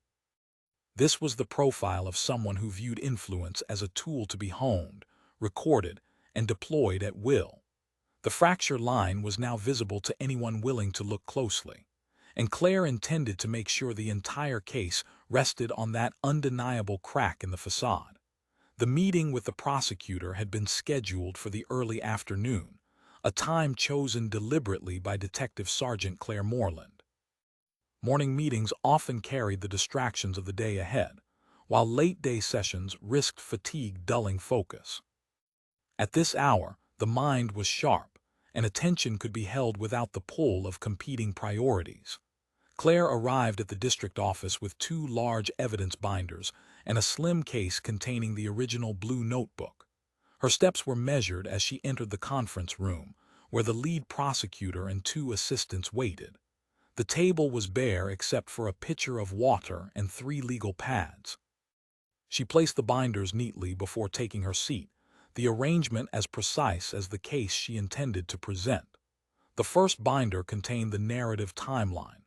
This was the profile of someone who viewed influence as a tool to be honed, recorded, and deployed at will. The fracture line was now visible to anyone willing to look closely, and Claire intended to make sure the entire case rested on that undeniable crack in the facade. The meeting with the prosecutor had been scheduled for the early afternoon, a time chosen deliberately by Detective Sergeant Claire Morland. Morning meetings often carried the distractions of the day ahead, while late-day sessions risked fatigue dulling focus. At this hour, the mind was sharp, and attention could be held without the pull of competing priorities. Claire arrived at the district office with 2 large evidence binders and a slim case containing the original blue notebook. Her steps were measured as she entered the conference room, where the lead prosecutor and 2 assistants waited. The table was bare except for a pitcher of water and 3 legal pads. She placed the binders neatly before taking her seat, the arrangement as precise as the case she intended to present. The first binder contained the narrative timeline.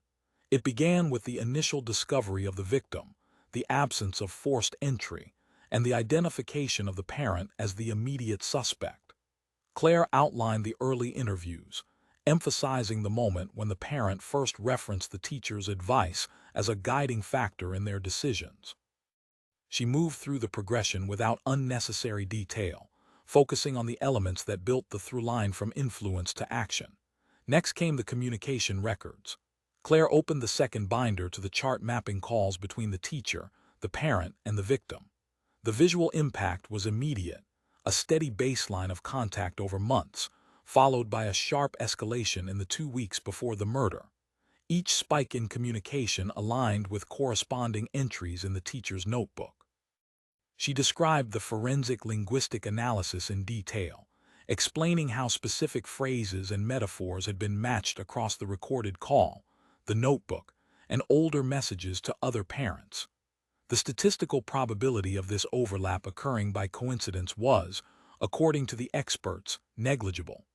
It began with the initial discovery of the victim, the absence of forced entry, and the identification of the parent as the immediate suspect. Claire outlined the early interviews, emphasizing the moment when the parent first referenced the teacher's advice as a guiding factor in their decisions. She moved through the progression without unnecessary detail, focusing on the elements that built the through line from influence to action. Next came the communication records. Claire opened the second binder to the chart mapping calls between the teacher, the parent, and the victim. The visual impact was immediate, a steady baseline of contact over months, followed by a sharp escalation in the 2 weeks before the murder. Each spike in communication aligned with corresponding entries in the teacher's notebook. She described the forensic linguistic analysis in detail, explaining how specific phrases and metaphors had been matched across the recorded call, the notebook, and older messages to other parents. The statistical probability of this overlap occurring by coincidence was, according to the experts, negligible.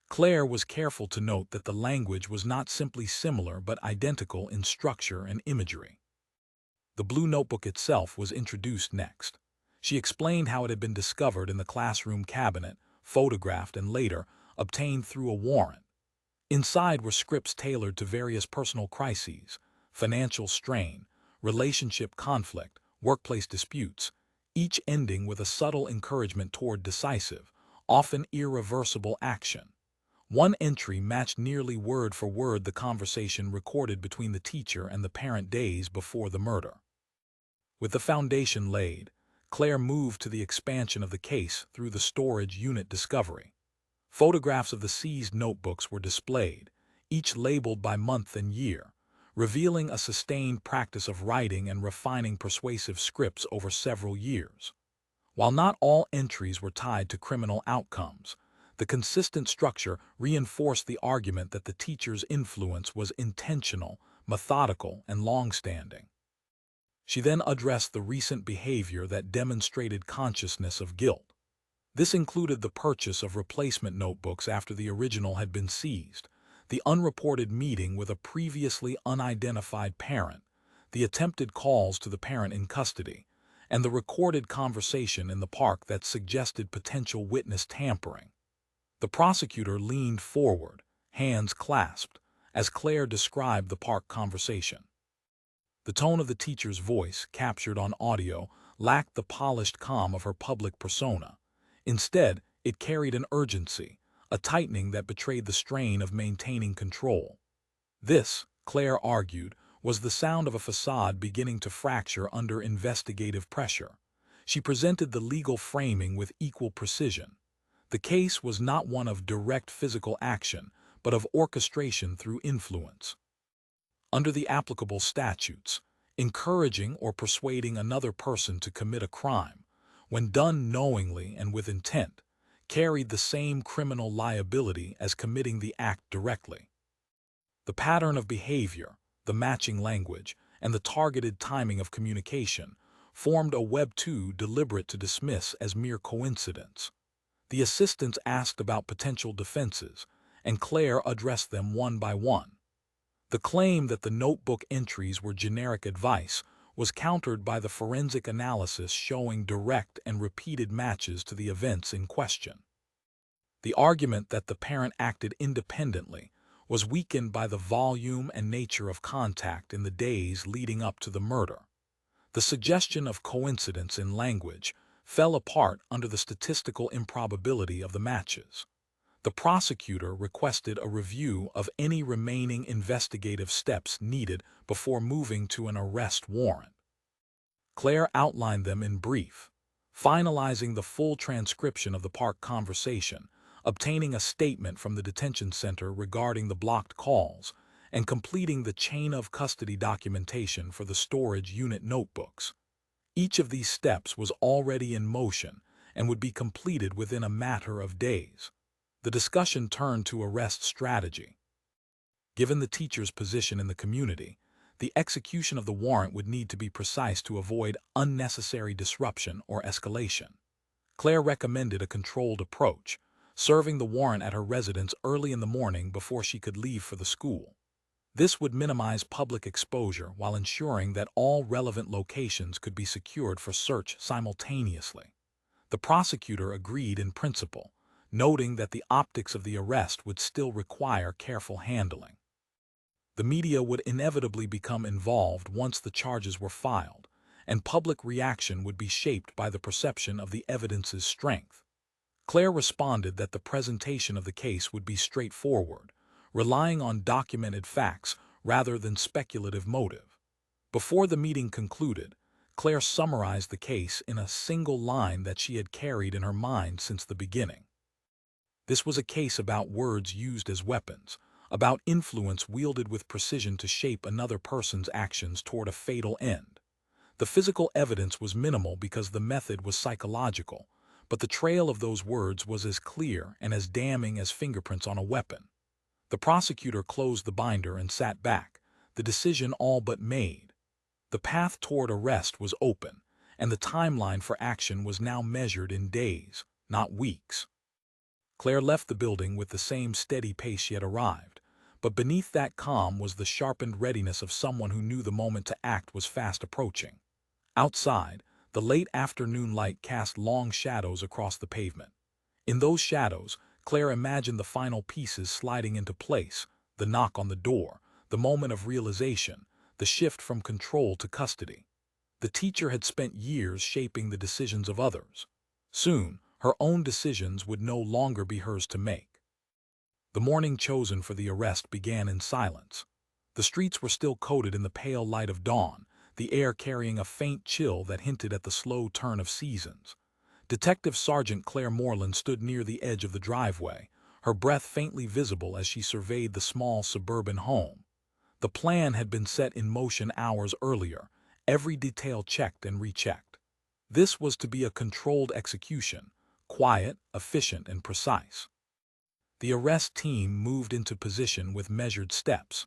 Claire was careful to note that the language was not simply similar but identical in structure and imagery. The blue notebook itself was introduced next. She explained how it had been discovered in the classroom cabinet, photographed, and later obtained through a warrant. Inside were scripts tailored to various personal crises, financial strain, relationship conflict, workplace disputes, each ending with a subtle encouragement toward decisive, often irreversible action. One entry matched nearly word for word the conversation recorded between the teacher and the parent days before the murder. With the foundation laid, Claire moved to the expansion of the case through the storage unit discovery. Photographs of the seized notebooks were displayed, each labeled by month and year, revealing a sustained practice of writing and refining persuasive scripts over several years. While not all entries were tied to criminal outcomes, the consistent structure reinforced the argument that the teacher's influence was intentional, methodical, and long-standing. She then addressed the recent behavior that demonstrated consciousness of guilt. This included the purchase of replacement notebooks after the original had been seized, the unreported meeting with a previously unidentified parent, the attempted calls to the parent in custody, and the recorded conversation in the park that suggested potential witness tampering. The prosecutor leaned forward, hands clasped, as Claire described the park conversation. The tone of the teacher's voice, captured on audio, lacked the polished calm of her public persona. Instead, it carried an urgency, a tightening that betrayed the strain of maintaining control. This, Claire argued, was the sound of a façade beginning to fracture under investigative pressure. She presented the legal framing with equal precision. The case was not one of direct physical action, but of orchestration through influence. Under the applicable statutes, encouraging or persuading another person to commit a crime, when done knowingly and with intent, carried the same criminal liability as committing the act directly. The pattern of behavior, the matching language, and the targeted timing of communication formed a web too deliberate to dismiss as mere coincidence. The assistants asked about potential defenses, and Claire addressed them one by one. The claim that the notebook entries were generic advice was countered by the forensic analysis showing direct and repeated matches to the events in question. The argument that the parent acted independently was weakened by the volume and nature of contact in the days leading up to the murder. The suggestion of coincidence in language fell apart under the statistical improbability of the matches. The prosecutor requested a review of any remaining investigative steps needed before moving to an arrest warrant. Claire outlined them in brief, finalizing the full transcription of the park conversation, obtaining a statement from the detention center regarding the blocked calls, and completing the chain of custody documentation for the storage unit notebooks. Each of these steps was already in motion and would be completed within a matter of days. The discussion turned to arrest strategy. Given the teacher's position in the community, the execution of the warrant would need to be precise to avoid unnecessary disruption or escalation. Claire recommended a controlled approach, serving the warrant at her residence early in the morning before she could leave for the school. This would minimize public exposure while ensuring that all relevant locations could be secured for search simultaneously. The prosecutor agreed in principle, noting that the optics of the arrest would still require careful handling. The media would inevitably become involved once the charges were filed, and public reaction would be shaped by the perception of the evidence's strength. Claire responded that the presentation of the case would be straightforward, relying on documented facts rather than speculative motive. Before the meeting concluded, Claire summarized the case in a single line that she had carried in her mind since the beginning. This was a case about words used as weapons, about influence wielded with precision to shape another person's actions toward a fatal end. The physical evidence was minimal because the method was psychological, but the trail of those words was as clear and as damning as fingerprints on a weapon. The prosecutor closed the binder and sat back, the decision all but made. The path toward arrest was open, and the timeline for action was now measured in days, not weeks. Claire left the building with the same steady pace she had arrived, but beneath that calm was the sharpened readiness of someone who knew the moment to act was fast approaching. Outside, the late afternoon light cast long shadows across the pavement. In those shadows, Claire imagined the final pieces sliding into place, the knock on the door, the moment of realization, the shift from control to custody. The teacher had spent years shaping the decisions of others. Soon, her own decisions would no longer be hers to make. The morning chosen for the arrest began in silence. The streets were still coated in the pale light of dawn, the air carrying a faint chill that hinted at the slow turn of seasons. Detective Sergeant Claire Morland stood near the edge of the driveway, her breath faintly visible as she surveyed the small suburban home. The plan had been set in motion hours earlier, every detail checked and rechecked. This was to be a controlled execution, quiet, efficient, and precise. The arrest team moved into position with measured steps.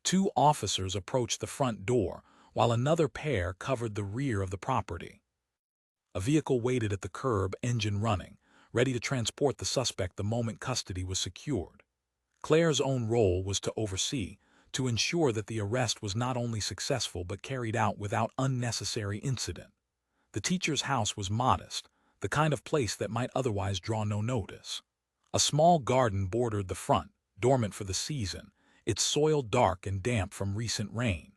2 officers approached the front door, while another pair covered the rear of the property. A vehicle waited at the curb, engine running, ready to transport the suspect the moment custody was secured. Claire's own role was to oversee, to ensure that the arrest was not only successful but carried out without unnecessary incident. The teacher's house was modest, the kind of place that might otherwise draw no notice. A small garden bordered the front, dormant for the season, its soil dark and damp from recent rain.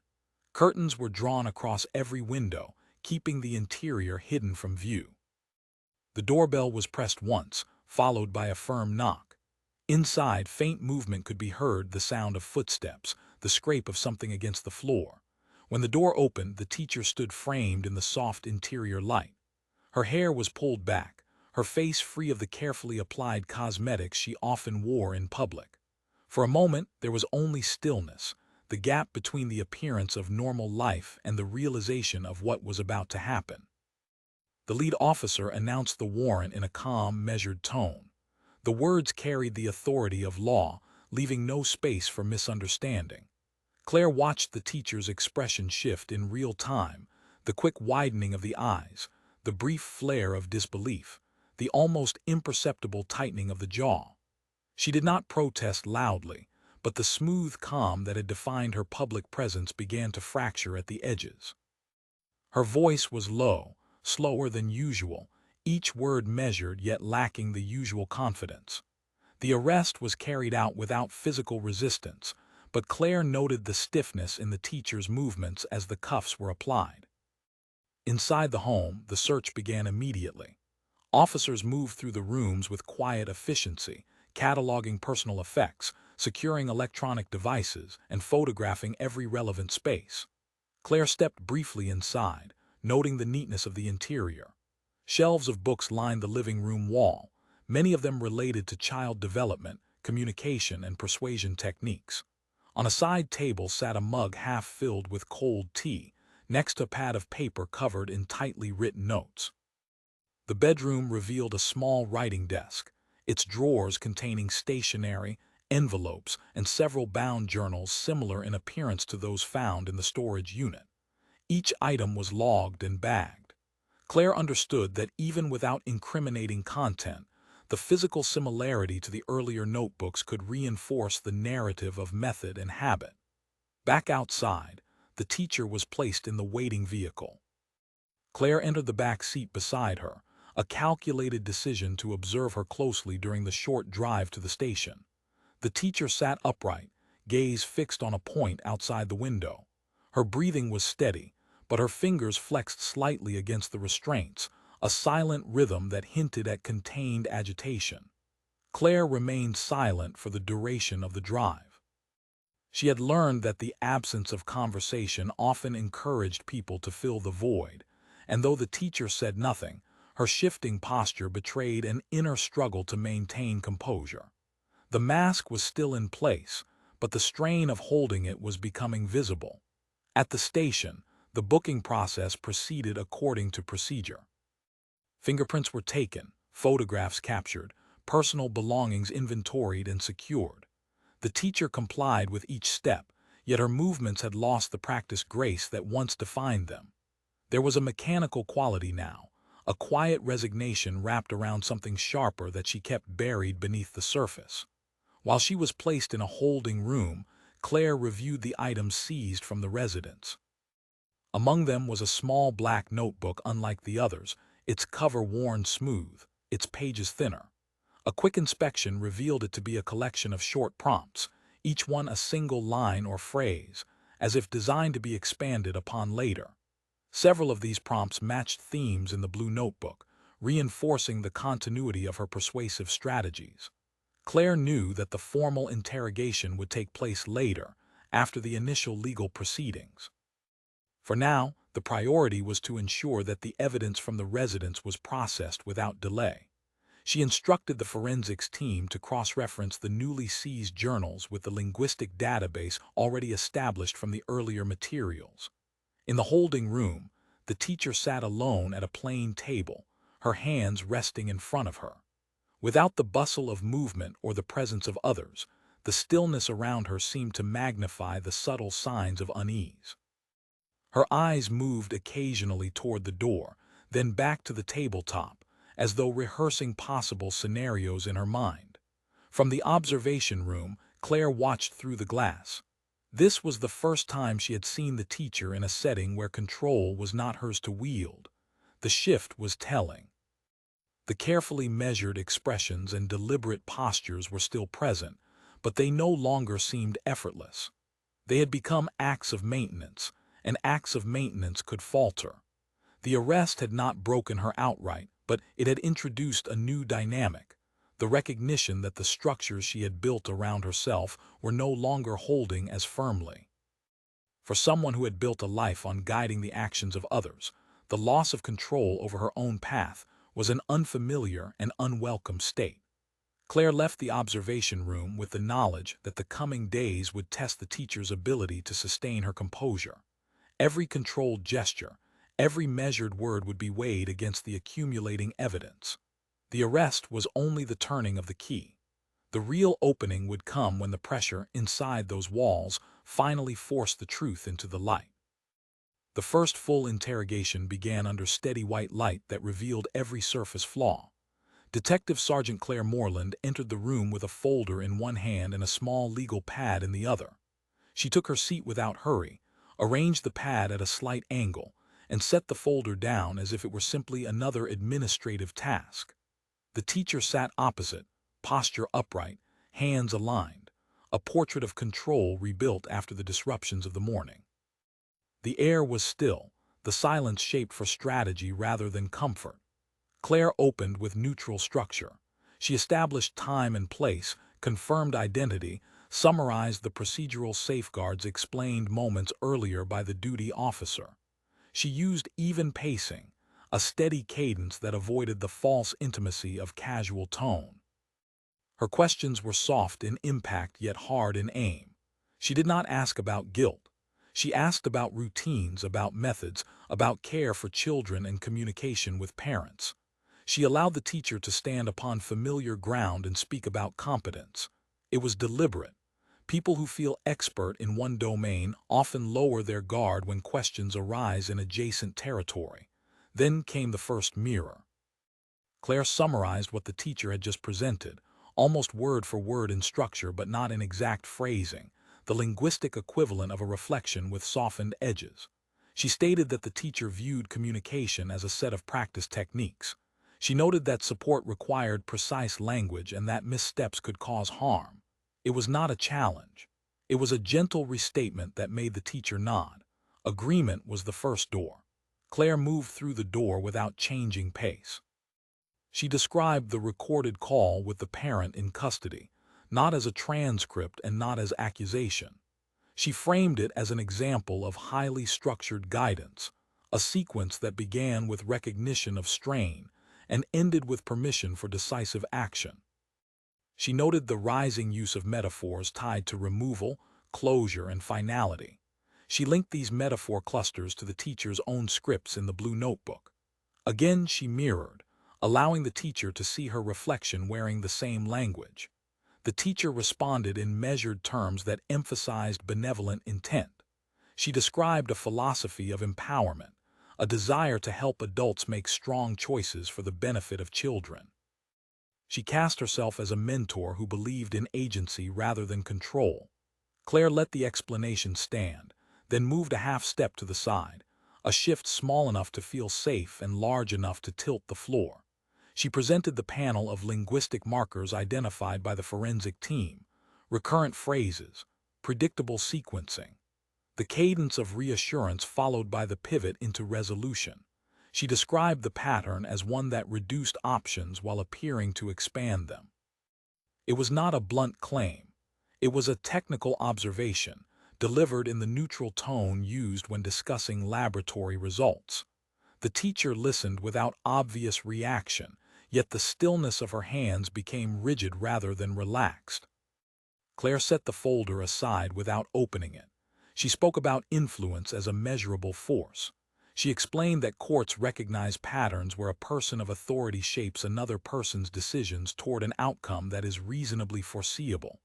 Curtains were drawn across every window, keeping the interior hidden from view. The doorbell was pressed once, followed by a firm knock. Inside, faint movement could be heard, the sound of footsteps, the scrape of something against the floor. When the door opened, the teacher stood framed in the soft interior light. Her hair was pulled back, her face free of the carefully applied cosmetics she often wore in public. For a moment, there was only stillness, the gap between the appearance of normal life and the realization of what was about to happen. The lead officer announced the warrant in a calm, measured tone. The words carried the authority of law, leaving no space for misunderstanding. Claire watched the teacher's expression shift in real time, the quick widening of the eyes, the brief flare of disbelief, the almost imperceptible tightening of the jaw. She did not protest loudly, but the smooth calm that had defined her public presence began to fracture at the edges. Her voice was low, slower than usual, each word measured yet lacking the usual confidence. The arrest was carried out without physical resistance, but Claire noted the stiffness in the teacher's movements as the cuffs were applied. Inside the home, the search began immediately. Officers moved through the rooms with quiet efficiency, cataloging personal effects, securing electronic devices, and photographing every relevant space. Claire stepped briefly inside, noting the neatness of the interior. Shelves of books lined the living room wall, many of them related to child development, communication, and persuasion techniques. On a side table sat a mug half filled with cold tea, next to a pad of paper covered in tightly written notes. The bedroom revealed a small writing desk, its drawers containing stationery, envelopes, and several bound journals similar in appearance to those found in the storage unit. Each item was logged and bagged. Claire understood that even without incriminating content, the physical similarity to the earlier notebooks could reinforce the narrative of method and habit. Back outside, the teacher was placed in the waiting vehicle. Claire entered the back seat beside her, a calculated decision to observe her closely during the short drive to the station. The teacher sat upright, gaze fixed on a point outside the window. Her breathing was steady, but her fingers flexed slightly against the restraints, a silent rhythm that hinted at contained agitation. Claire remained silent for the duration of the drive. She had learned that the absence of conversation often encouraged people to fill the void, and though the teacher said nothing, her shifting posture betrayed an inner struggle to maintain composure. The mask was still in place, but the strain of holding it was becoming visible. At the station, the booking process proceeded according to procedure. Fingerprints were taken, photographs captured, personal belongings inventoried and secured. The teacher complied with each step, yet her movements had lost the practiced grace that once defined them. There was a mechanical quality now, a quiet resignation wrapped around something sharper that she kept buried beneath the surface. While she was placed in a holding room, Claire reviewed the items seized from the residence. Among them was a small black notebook unlike the others, its cover worn smooth, its pages thinner. A quick inspection revealed it to be a collection of short prompts, each one a single line or phrase, as if designed to be expanded upon later. Several of these prompts matched themes in the blue notebook, reinforcing the continuity of her persuasive strategies. Claire knew that the formal interrogation would take place later, after the initial legal proceedings. For now, the priority was to ensure that the evidence from the residence was processed without delay. She instructed the forensics team to cross-reference the newly seized journals with the linguistic database already established from the earlier materials. In the holding room, the teacher sat alone at a plain table, her hands resting in front of her. Without the bustle of movement or the presence of others, the stillness around her seemed to magnify the subtle signs of unease. Her eyes moved occasionally toward the door, then back to the tabletop, as though rehearsing possible scenarios in her mind. From the observation room, Claire watched through the glass. This was the first time she had seen the teacher in a setting where control was not hers to wield. The shift was telling. The carefully measured expressions and deliberate postures were still present, but they no longer seemed effortless. They had become acts of maintenance, and acts of maintenance could falter. The arrest had not broken her outright, but it had introduced a new dynamic, the recognition that the structures she had built around herself were no longer holding as firmly. For someone who had built a life on guiding the actions of others, the loss of control over her own path was an unfamiliar and unwelcome state. Claire left the observation room with the knowledge that the coming days would test the teacher's ability to sustain her composure. Every controlled gesture, every measured word would be weighed against the accumulating evidence. The arrest was only the turning of the key. The real opening would come when the pressure inside those walls finally forced the truth into the light. The first full interrogation began under steady white light that revealed every surface flaw. Detective Sergeant Claire Morland entered the room with a folder in one hand and a small legal pad in the other. She took her seat without hurry, arranged the pad at a slight angle, and set the folder down as if it were simply another administrative task. The teacher sat opposite, posture upright, hands aligned, a portrait of control rebuilt after the disruptions of the morning. The air was still, the silence shaped for strategy rather than comfort. Claire opened with neutral structure. She established time and place, confirmed identity, summarized the procedural safeguards explained moments earlier by the duty officer. She used even pacing, a steady cadence that avoided the false intimacy of casual tone. Her questions were soft in impact yet hard in aim. She did not ask about guilt. She asked about routines, about methods, about care for children and communication with parents. She allowed the teacher to stand upon familiar ground and speak about competence. It was deliberate. People who feel expert in one domain often lower their guard when questions arise in adjacent territory. Then came the first mirror. Claire summarized what the teacher had just presented, almost word for word in structure but not in exact phrasing, the linguistic equivalent of a reflection with softened edges. She stated that the teacher viewed communication as a set of practice techniques. She noted that support required precise language and that missteps could cause harm. It was not a challenge. It was a gentle restatement that made the teacher nod. Agreement was the first door. Claire moved through the door without changing pace. She described the recorded call with the parent in custody, not as a transcript and not as accusation. She framed it as an example of highly structured guidance, a sequence that began with recognition of strain and ended with permission for decisive action. She noted the rising use of metaphors tied to removal, closure, and finality. She linked these metaphor clusters to the teacher's own scripts in the blue notebook. Again she mirrored, allowing the teacher to see her reflection wearing the same language. The teacher responded in measured terms that emphasized benevolent intent. She described a philosophy of empowerment, a desire to help adults make strong choices for the benefit of children. She cast herself as a mentor who believed in agency rather than control. Claire let the explanation stand, then moved a half step to the side, a shift small enough to feel safe and large enough to tilt the floor. She presented the panel of linguistic markers identified by the forensic team, recurrent phrases, predictable sequencing. The cadence of reassurance followed by the pivot into resolution. She described the pattern as one that reduced options while appearing to expand them. It was not a blunt claim. It was a technical observation, delivered in the neutral tone used when discussing laboratory results. The teacher listened without obvious reaction, yet the stillness of her hands became rigid rather than relaxed. Claire set the folder aside without opening it. She spoke about influence as a measurable force. She explained that courts recognize patterns where a person of authority shapes another person's decisions toward an outcome that is reasonably foreseeable.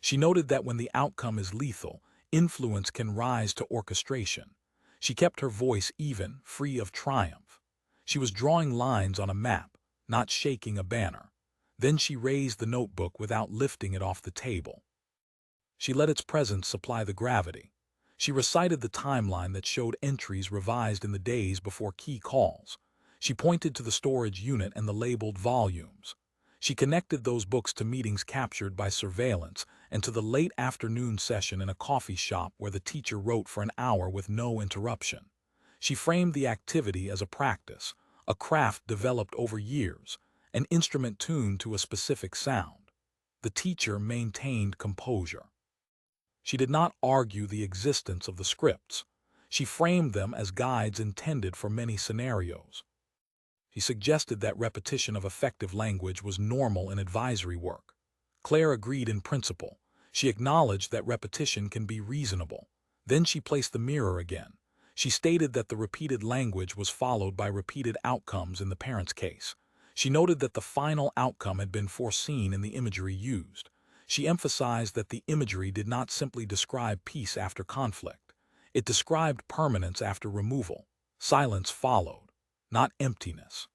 She noted that when the outcome is lethal, influence can rise to orchestration. She kept her voice even, free of triumph. She was drawing lines on a map, not shaking a banner. Then she raised the notebook without lifting it off the table. She let its presence supply the gravity. She recited the timeline that showed entries revised in the days before key calls. She pointed to the storage unit and the labeled volumes. She connected those books to meetings captured by surveillance and to the late afternoon session in a coffee shop where the teacher wrote for an hour with no interruption. She framed the activity as a practice, a craft developed over years, an instrument tuned to a specific sound. The teacher maintained composure. She did not argue the existence of the scripts. She framed them as guides intended for many scenarios. She suggested that repetition of effective language was normal in advisory work. Claire agreed in principle. She acknowledged that repetition can be reasonable. Then she placed the mirror again. She stated that the repeated language was followed by repeated outcomes in the parent's case. She noted that the final outcome had been foreseen in the imagery used. She emphasized that the imagery did not simply describe peace after conflict. It described permanence after removal. Silence followed, not emptiness.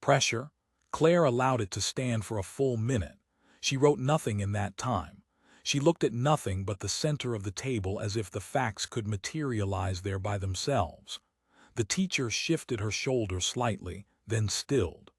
Pressure. Claire allowed it to stand for a full minute. She wrote nothing in that time. She looked at nothing but the center of the table as if the facts could materialize there by themselves. The teacher shifted her shoulder slightly, then stilled.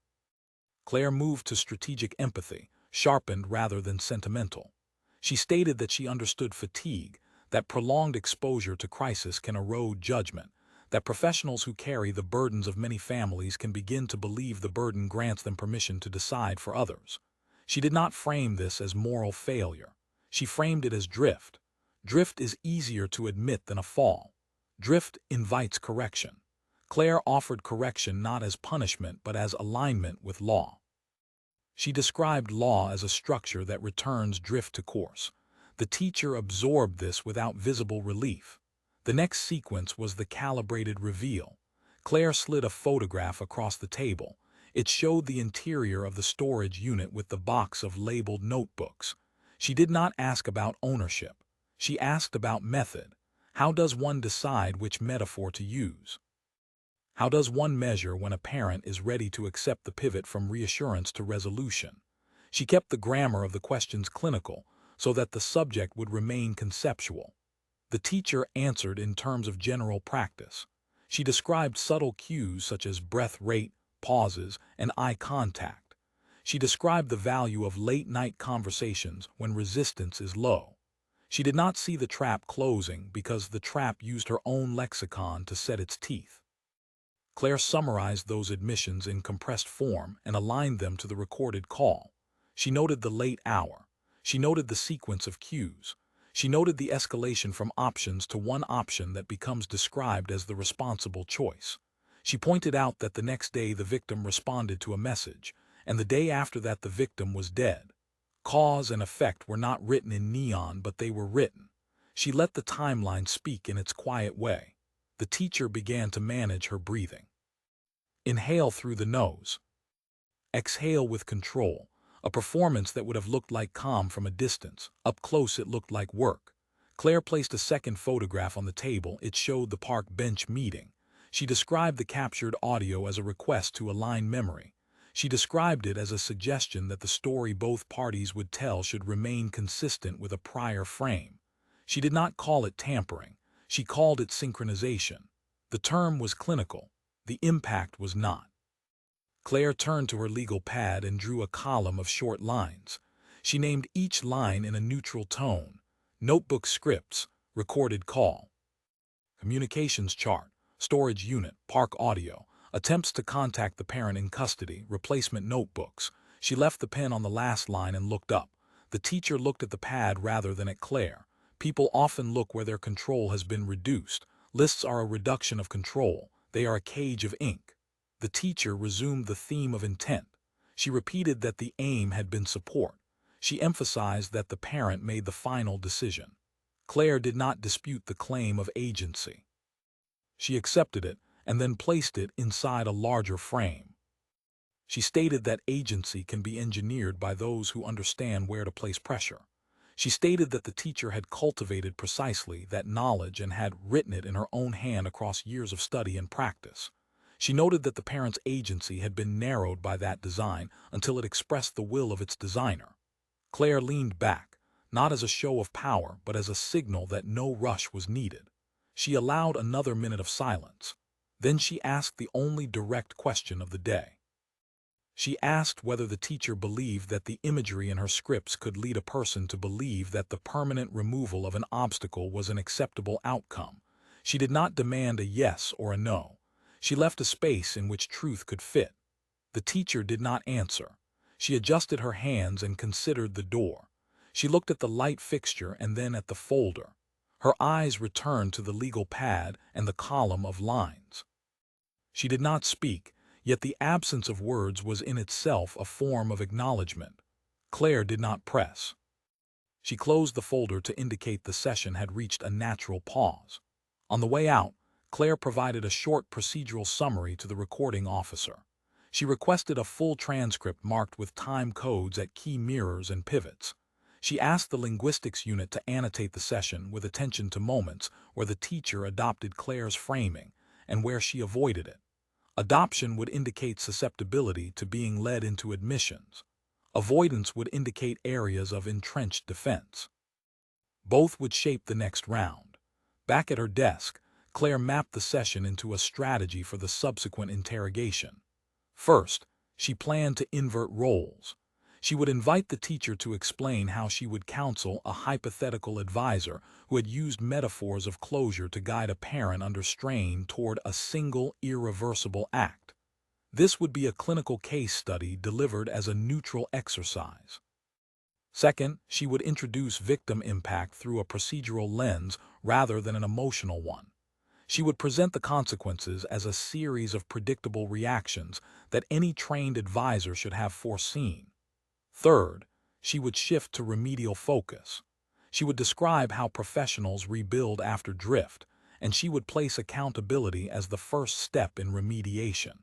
Claire moved to strategic empathy, sharpened rather than sentimental. She stated that she understood fatigue, that prolonged exposure to crisis can erode judgment, that professionals who carry the burdens of many families can begin to believe the burden grants them permission to decide for others. She did not frame this as moral failure. She framed it as drift. Drift is easier to admit than a fall. Drift invites correction. Claire offered correction not as punishment but as alignment with law. She described law as a structure that returns drift to course. The teacher absorbed this without visible relief. The next sequence was the calibrated reveal. Claire slid a photograph across the table. It showed the interior of the storage unit with the box of labeled notebooks. She did not ask about ownership. She asked about method. How does one decide which metaphor to use? How does one measure when a parent is ready to accept the pivot from reassurance to resolution? She kept the grammar of the questions clinical so that the subject would remain conceptual. The teacher answered in terms of general practice. She described subtle cues such as breath rate, pauses, and eye contact. She described the value of late-night conversations when resistance is low. She did not see the trap closing because the trap used her own lexicon to set its teeth. Claire summarized those admissions in compressed form and aligned them to the recorded call. She noted the late hour. She noted the sequence of cues. She noted the escalation from options to one option that becomes described as the responsible choice. She pointed out that the next day the victim responded to a message, and the day after that the victim was dead. Cause and effect were not written in neon, but they were written. She let the timeline speak in its quiet way. The teacher began to manage her breathing. Inhale through the nose. Exhale with control. A performance that would have looked like calm from a distance. Up close it looked like work. Claire placed a second photograph on the table. It showed the park bench meeting. She described the captured audio as a request to align memory. She described it as a suggestion that the story both parties would tell should remain consistent with a prior frame. She did not call it tampering. She called it synchronization. The term was clinical. The impact was not. Claire turned to her legal pad and drew a column of short lines. She named each line in a neutral tone. Notebook scripts, recorded call. Communications chart, storage unit, park audio, attempts to contact the parent in custody, replacement notebooks. She left the pen on the last line and looked up. The teacher looked at the pad rather than at Claire. People often look where their control has been reduced. Lists are a reduction of control. They are a cage of ink. The teacher resumed the theme of intent. She repeated that the aim had been support. She emphasized that the parent made the final decision. Claire did not dispute the claim of agency. She accepted it and then placed it inside a larger frame. She stated that agency can be engineered by those who understand where to place pressure. She stated that the teacher had cultivated precisely that knowledge and had written it in her own hand across years of study and practice. She noted that the parent's agency had been narrowed by that design until it expressed the will of its designer. Claire leaned back, not as a show of power, but as a signal that no rush was needed. She allowed another minute of silence. Then she asked the only direct question of the day. She asked whether the teacher believed that the imagery in her scripts could lead a person to believe that the permanent removal of an obstacle was an acceptable outcome. She did not demand a yes or a no. She left a space in which truth could fit. The teacher did not answer. She adjusted her hands and considered the door. She looked at the light fixture and then at the folder. Her eyes returned to the legal pad and the column of lines. She did not speak, yet the absence of words was in itself a form of acknowledgement. Claire did not press. She closed the folder to indicate the session had reached a natural pause. On the way out, Claire provided a short procedural summary to the recording officer. She requested a full transcript marked with time codes at key mirrors and pivots. She asked the linguistics unit to annotate the session with attention to moments where the teacher adopted Claire's framing and where she avoided it. Adoption would indicate susceptibility to being led into admissions. Avoidance would indicate areas of entrenched defense. Both would shape the next round. Back at her desk, Claire mapped the session into a strategy for the subsequent interrogation. First, she planned to invert roles. She would invite the teacher to explain how she would counsel a hypothetical advisor who had used metaphors of closure to guide a parent under strain toward a single, irreversible act. This would be a clinical case study delivered as a neutral exercise. Second, she would introduce victim impact through a procedural lens rather than an emotional one. She would present the consequences as a series of predictable reactions that any trained advisor should have foreseen. Third, she would shift to remedial focus. She would describe how professionals rebuild after drift, and she would place accountability as the first step in remediation.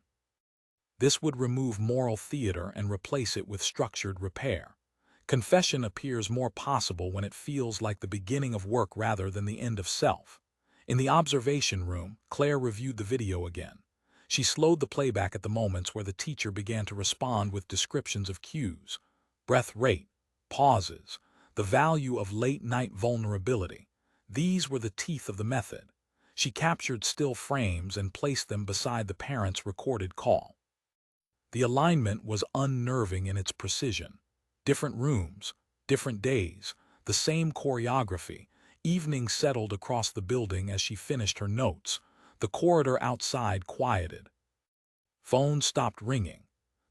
This would remove moral theater and replace it with structured repair. Confession appears more possible when it feels like the beginning of work rather than the end of self. In the observation room, Claire reviewed the video again. She slowed the playback at the moments where the teacher began to respond with descriptions of cues, breath rate, pauses, the value of late-night vulnerability. These were the teeth of the method. She captured still frames and placed them beside the parent's recorded call. The alignment was unnerving in its precision. Different rooms, different days, the same choreography. Evening settled across the building as she finished her notes. The corridor outside quieted. Phones stopped ringing.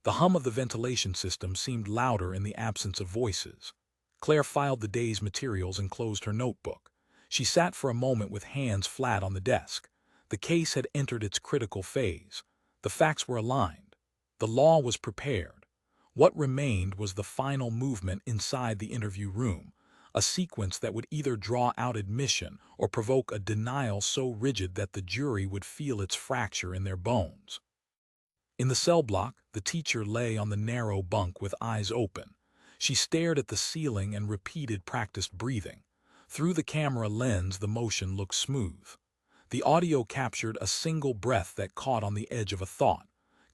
The hum of the ventilation system seemed louder in the absence of voices. Claire filed the day's materials and closed her notebook. She sat for a moment with hands flat on the desk. The case had entered its critical phase. The facts were aligned. The law was prepared. What remained was the final movement inside the interview room, a sequence that would either draw out admission or provoke a denial so rigid that the jury would feel its fracture in their bones. In the cell block, the teacher lay on the narrow bunk with eyes open. She stared at the ceiling and repeated practiced breathing. Through the camera lens, the motion looked smooth. The audio captured a single breath that caught on the edge of a thought.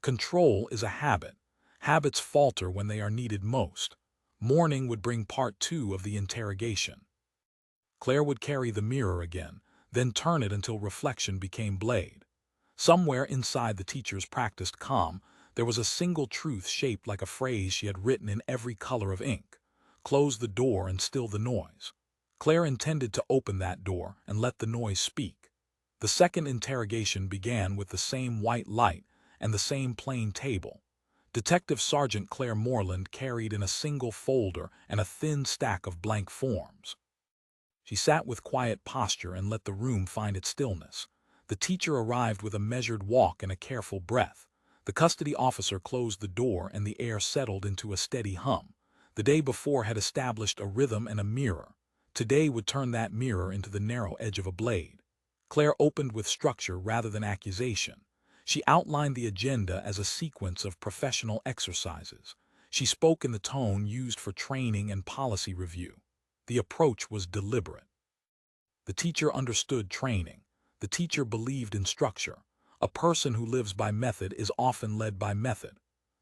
Control is a habit. Habits falter when they are needed most. Morning would bring part 2 of the interrogation. Claire would carry the mirror again, then turn it until reflection became blade. Somewhere inside the teacher's practiced calm, there was a single truth shaped like a phrase she had written in every color of ink. Close the door and still the noise. Claire intended to open that door and let the noise speak. The second interrogation began with the same white light and the same plain table. Detective Sergeant Claire Morland carried in a single folder and a thin stack of blank forms. She sat with quiet posture and let the room find its stillness. The teacher arrived with a measured walk and a careful breath. The custody officer closed the door and the air settled into a steady hum. The day before had established a rhythm and a mirror. Today would turn that mirror into the narrow edge of a blade. Claire opened with structure rather than accusation. She outlined the agenda as a sequence of professional exercises. She spoke in the tone used for training and policy review. The approach was deliberate. The teacher understood training. The teacher believed in structure. A person who lives by method is often led by method.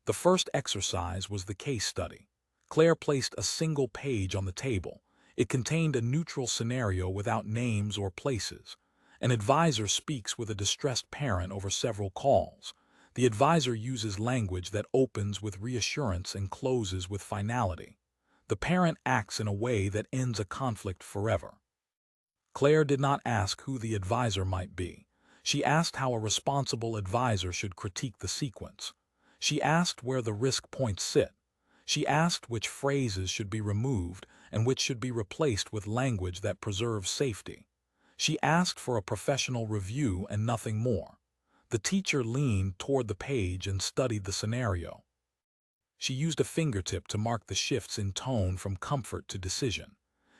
The first exercise was the case study. Claire placed a single page on the table. It contained a neutral scenario without names or places. An advisor speaks with a distressed parent over several calls. The advisor uses language that opens with reassurance and closes with finality. The parent acts in a way that ends a conflict forever. Claire did not ask who the advisor might be. She asked how a responsible advisor should critique the sequence. She asked where the risk points sit. She asked which phrases should be removed and which should be replaced with language that preserves safety. She asked for a professional review and nothing more. The teacher leaned toward the page and studied the scenario. She used a fingertip to mark the shifts in tone from comfort to decision.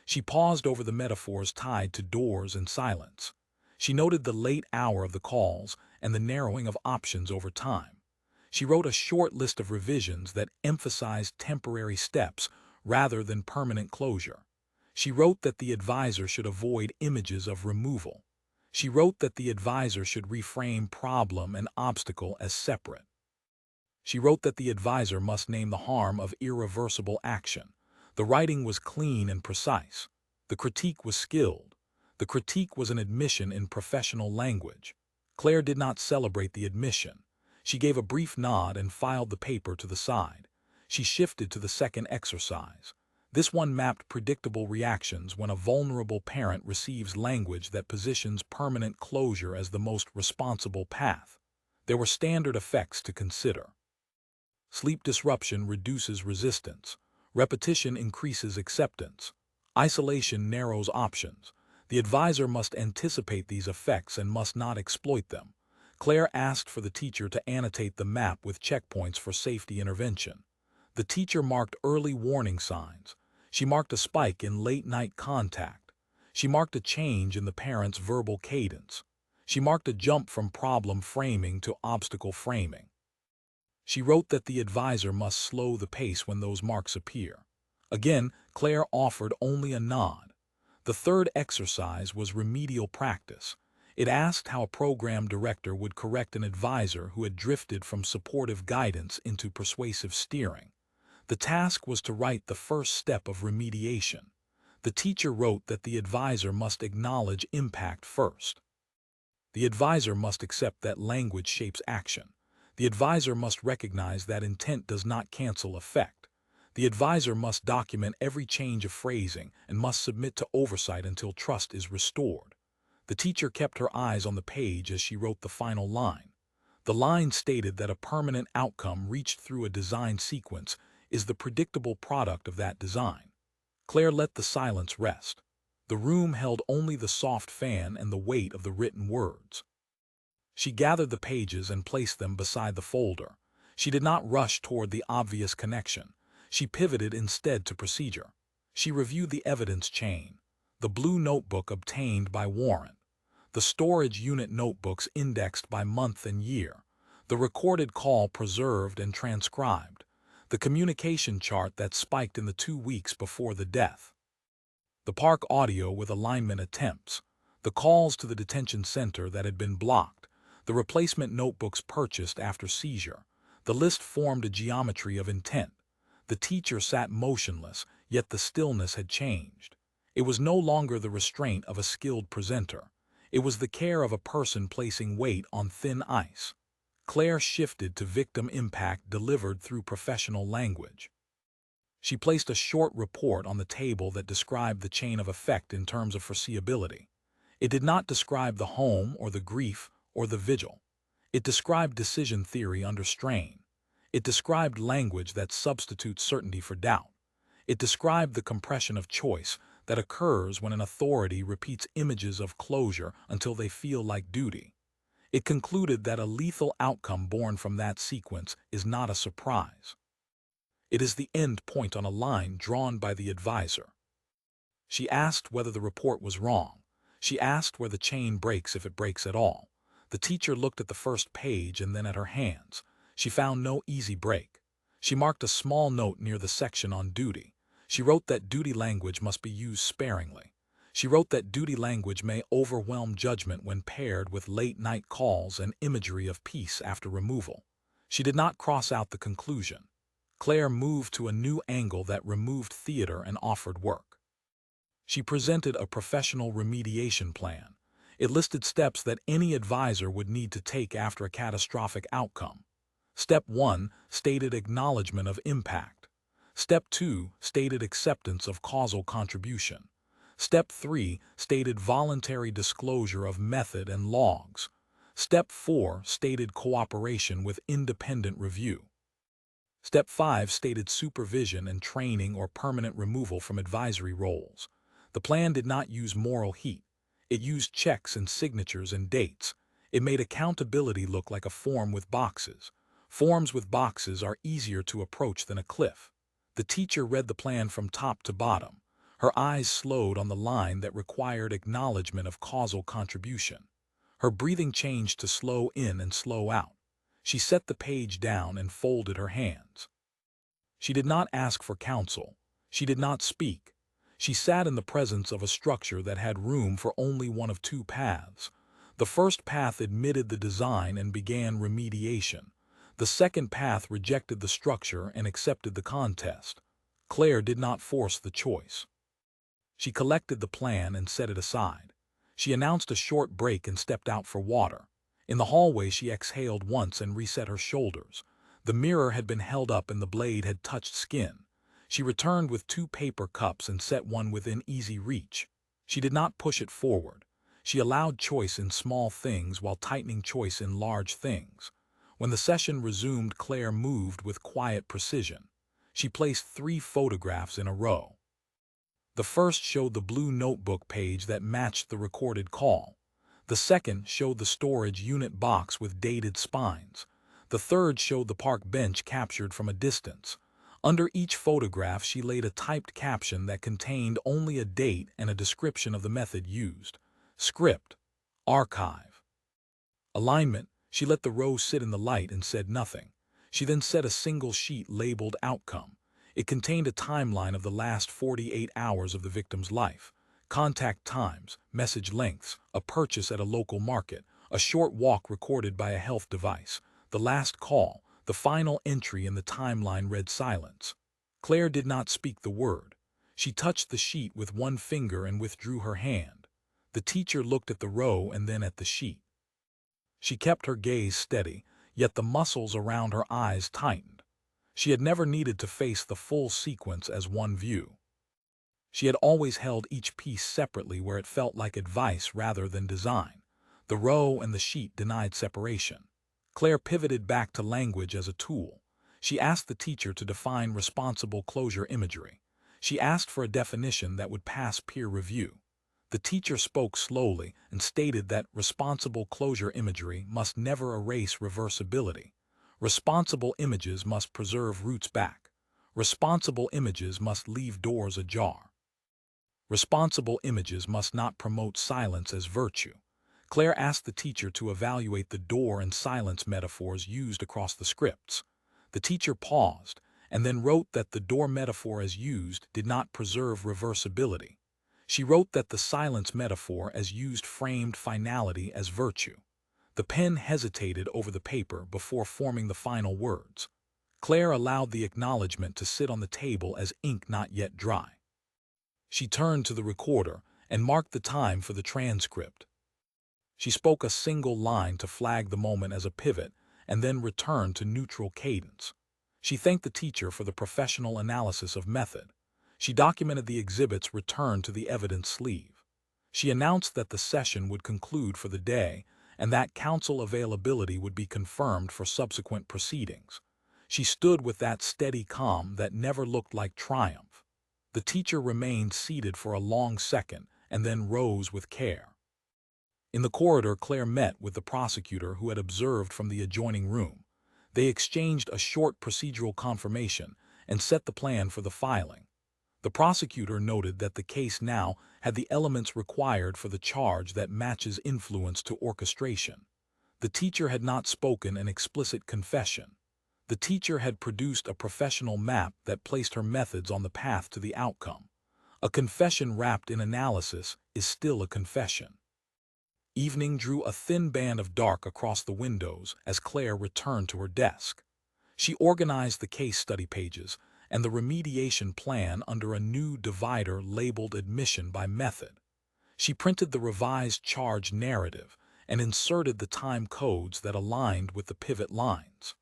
She paused over the metaphors tied to doors and silence. She noted the late hour of the calls and the narrowing of options over time. She wrote a short list of revisions that emphasized temporary steps rather than permanent closure. She wrote that the advisor should avoid images of removal. She wrote that the advisor should reframe problem and obstacle as separate. She wrote that the advisor must name the harm of irreversible action. The writing was clean and precise. The critique was skilled. The critique was an admission in professional language. Claire did not celebrate the admission. She gave a brief nod and filed the paper to the side. She shifted to the second exercise. This one mapped predictable reactions when a vulnerable parent receives language that positions permanent closure as the most responsible path. There were standard effects to consider. Sleep disruption reduces resistance. Repetition increases acceptance. Isolation narrows options. The advisor must anticipate these effects and must not exploit them. Claire asked for the teacher to annotate the map with checkpoints for safety intervention. The teacher marked early warning signs. She marked a spike in late-night contact. She marked a change in the parent's verbal cadence. She marked a jump from problem framing to obstacle framing. She wrote that the advisor must slow the pace when those marks appear. Again, Claire offered only a nod. The third exercise was remedial practice. It asked how a program director would correct an advisor who had drifted from supportive guidance into persuasive steering. The task was to write the first step of remediation. The teacher wrote that the advisor must acknowledge impact first. The advisor must accept that language shapes action. The advisor must recognize that intent does not cancel effect. The advisor must document every change of phrasing and must submit to oversight until trust is restored. The teacher kept her eyes on the page as she wrote the final line. The line stated that a permanent outcome reached through a design sequence is the predictable product of that design. Claire let the silence rest. The room held only the soft fan and the weight of the written words. She gathered the pages and placed them beside the folder. She did not rush toward the obvious connection. She pivoted instead to procedure. She reviewed the evidence chain. The blue notebook obtained by warrant. The storage unit notebooks indexed by month and year. The recorded call preserved and transcribed. The communication chart that spiked in the 2 weeks before the death. The park audio with alignment attempts. The calls to the detention center that had been blocked. The replacement notebooks purchased after seizure. The list formed a geometry of intent. The teacher sat motionless, yet the stillness had changed. It was no longer the restraint of a skilled presenter. It was the care of a person placing weight on thin ice. Claire shifted to victim impact delivered through professional language. She placed a short report on the table that described the chain of effect in terms of foreseeability. It did not describe the home or the grief or the vigil. It described decision theory under strain. It described language that substitutes certainty for doubt. It described the compression of choice that occurs when an authority repeats images of closure until they feel like duty. It concluded that a lethal outcome born from that sequence is not a surprise. It is the end point on a line drawn by the advisor. She asked whether the report was wrong. She asked where the chain breaks if it breaks at all. The teacher looked at the first page and then at her hands. She found no easy break. She marked a small note near the section on duty. She wrote that duty language must be used sparingly. She wrote that duty language may overwhelm judgment when paired with late-night calls and imagery of peace after removal. She did not cross out the conclusion. Claire moved to a new angle that removed theater and offered work. She presented a professional remediation plan. It listed steps that any advisor would need to take after a catastrophic outcome. Step 1 stated acknowledgement of impact. Step 2 stated acceptance of causal contribution. Step 3 stated voluntary disclosure of method and logs. Step 4 stated cooperation with independent review. Step 5 stated supervision and training or permanent removal from advisory roles. The plan did not use moral heat. It used checks and signatures and dates. It made accountability look like a form with boxes. Forms with boxes are easier to approach than a cliff. The teacher read the plan from top to bottom. Her eyes slowed on the line that required acknowledgement of causal contribution. Her breathing changed to slow in and slow out. She set the page down and folded her hands. She did not ask for counsel. She did not speak. She sat in the presence of a structure that had room for only one of two paths. The first path admitted the design and began remediation. The second path rejected the structure and accepted the contest. Claire did not force the choice. She collected the plan and set it aside. She announced a short break and stepped out for water. In the hallway, she exhaled once and reset her shoulders. The mirror had been held up and the blade had touched skin. She returned with 2 paper cups and set one within easy reach. She did not push it forward. She allowed choice in small things while tightening choice in large things. When the session resumed, Claire moved with quiet precision. She placed 3 photographs in a row. The first showed the blue notebook page that matched the recorded call. The second showed the storage unit box with dated spines. The third showed the park bench captured from a distance. Under each photograph, she laid a typed caption that contained only a date and a description of the method used. Script. Archive. Alignment. She let the row sit in the light and said nothing. She then set a single sheet labeled Outcome. It contained a timeline of the last 48 hours of the victim's life. Contact times, message lengths, a purchase at a local market, a short walk recorded by a health device, the last call. The final entry in the timeline read silence. Claire did not speak the word. She touched the sheet with one finger and withdrew her hand. The teacher looked at the row and then at the sheet. She kept her gaze steady, yet the muscles around her eyes tightened. She had never needed to face the full sequence as one view. She had always held each piece separately where it felt like advice rather than design. The row and the sheet denied separation. Claire pivoted back to language as a tool. She asked the teacher to define responsible closure imagery. She asked for a definition that would pass peer review. The teacher spoke slowly and stated that responsible closure imagery must never erase reversibility. Responsible images must preserve roots back. Responsible images must leave doors ajar. Responsible images must not promote silence as virtue. Claire asked the teacher to evaluate the door and silence metaphors used across the scripts. The teacher paused and then wrote that the door metaphor as used did not preserve reversibility. She wrote that the silence metaphor as used framed finality as virtue. The pen hesitated over the paper before forming the final words. Claire allowed the acknowledgement to sit on the table as ink not yet dry. She turned to the recorder and marked the time for the transcript. She spoke a single line to flag the moment as a pivot and then returned to neutral cadence. She thanked the teacher for the professional analysis of method. She documented the exhibits returned to the evidence sleeve. She announced that the session would conclude for the day and that counsel availability would be confirmed for subsequent proceedings. She stood with that steady calm that never looked like triumph. The teacher remained seated for a long second and then rose with care. In the corridor, Claire met with the prosecutor who had observed from the adjoining room. They exchanged a short procedural confirmation and set the plan for the filing. The prosecutor noted that the case now had the elements required for the charge that matches influence to orchestration. The teacher had not spoken an explicit confession. The teacher had produced a professional map that placed her methods on the path to the outcome. A confession wrapped in analysis is still a confession. Evening drew a thin band of dark across the windows as Claire returned to her desk. She organized the case study pages and the remediation plan under a new divider labeled admission by method. She printed the revised charge narrative and inserted the time codes that aligned with the pivot lines.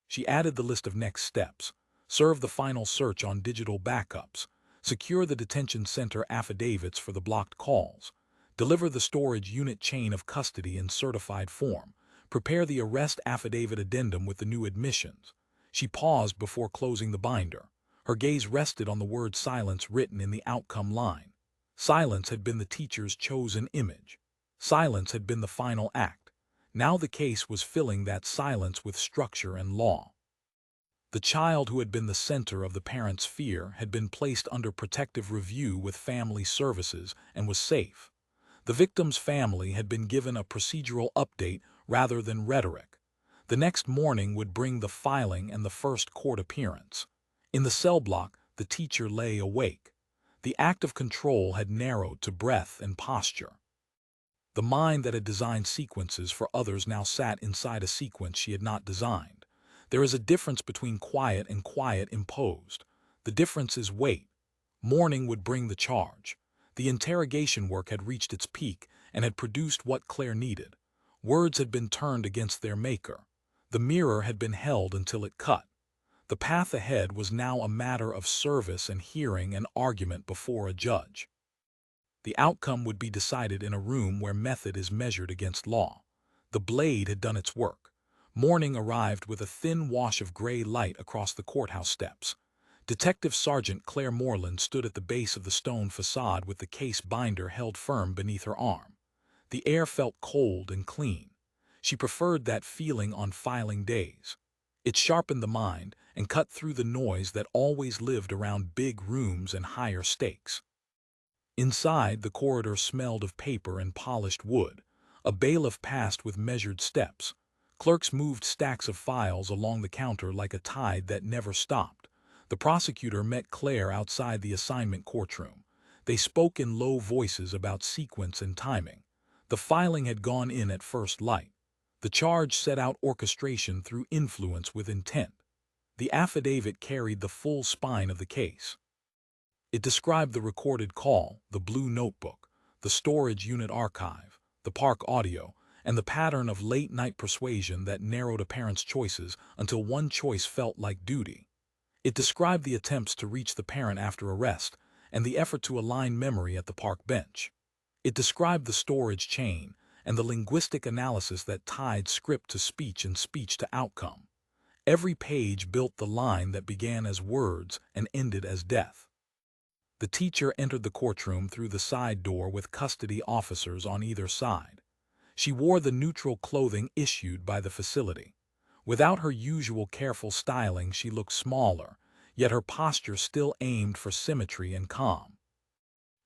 She added the list of next steps, serve the final search on digital backups, secure the detention center affidavits for the blocked calls, deliver the storage unit chain of custody in certified form, prepare the arrest affidavit addendum with the new admissions. She paused before closing the binder. Her gaze rested on the word silence written in the outcome line. Silence had been the teacher's chosen image. Silence had been the final act. Now the case was filling that silence with structure and law. The child who had been the center of the parents' fear had been placed under protective review with family services and was safe. The victim's family had been given a procedural update rather than rhetoric. The next morning would bring the filing and the first court appearance. In the cell block, the teacher lay awake. The act of control had narrowed to breath and posture. The mind that had designed sequences for others now sat inside a sequence she had not designed. There is a difference between quiet and quiet imposed. The difference is weight. Morning would bring the charge. The interrogation work had reached its peak and had produced what Claire needed. Words had been turned against their maker. The mirror had been held until it cut. The path ahead was now a matter of service and hearing and argument before a judge. The outcome would be decided in a room where method is measured against law. The blade had done its work. Morning arrived with a thin wash of gray light across the courthouse steps. Detective Sergeant Claire Morland stood at the base of the stone façade with the case binder held firm beneath her arm. The air felt cold and clean. She preferred that feeling on filing days. It sharpened the mind and cut through the noise that always lived around big rooms and higher stakes. Inside, the corridor smelled of paper and polished wood. A bailiff passed with measured steps. Clerks moved stacks of files along the counter like a tide that never stopped. The prosecutor met Claire outside the assignment courtroom. They spoke in low voices about sequence and timing. The filing had gone in at first light. The charge set out orchestration through influence with intent. The affidavit carried the full spine of the case. It described the recorded call, the blue notebook, the storage unit archive, the park audio, and the pattern of late-night persuasion that narrowed a parent's choices until one choice felt like duty. It described the attempts to reach the parent after arrest and the effort to align memory at the park bench. It described the storage chain and the linguistic analysis that tied script to speech and speech to outcome. Every page built the line that began as words and ended as death. The teacher entered the courtroom through the side door with custody officers on either side. She wore the neutral clothing issued by the facility. Without her usual careful styling, she looked smaller, yet her posture still aimed for symmetry and calm.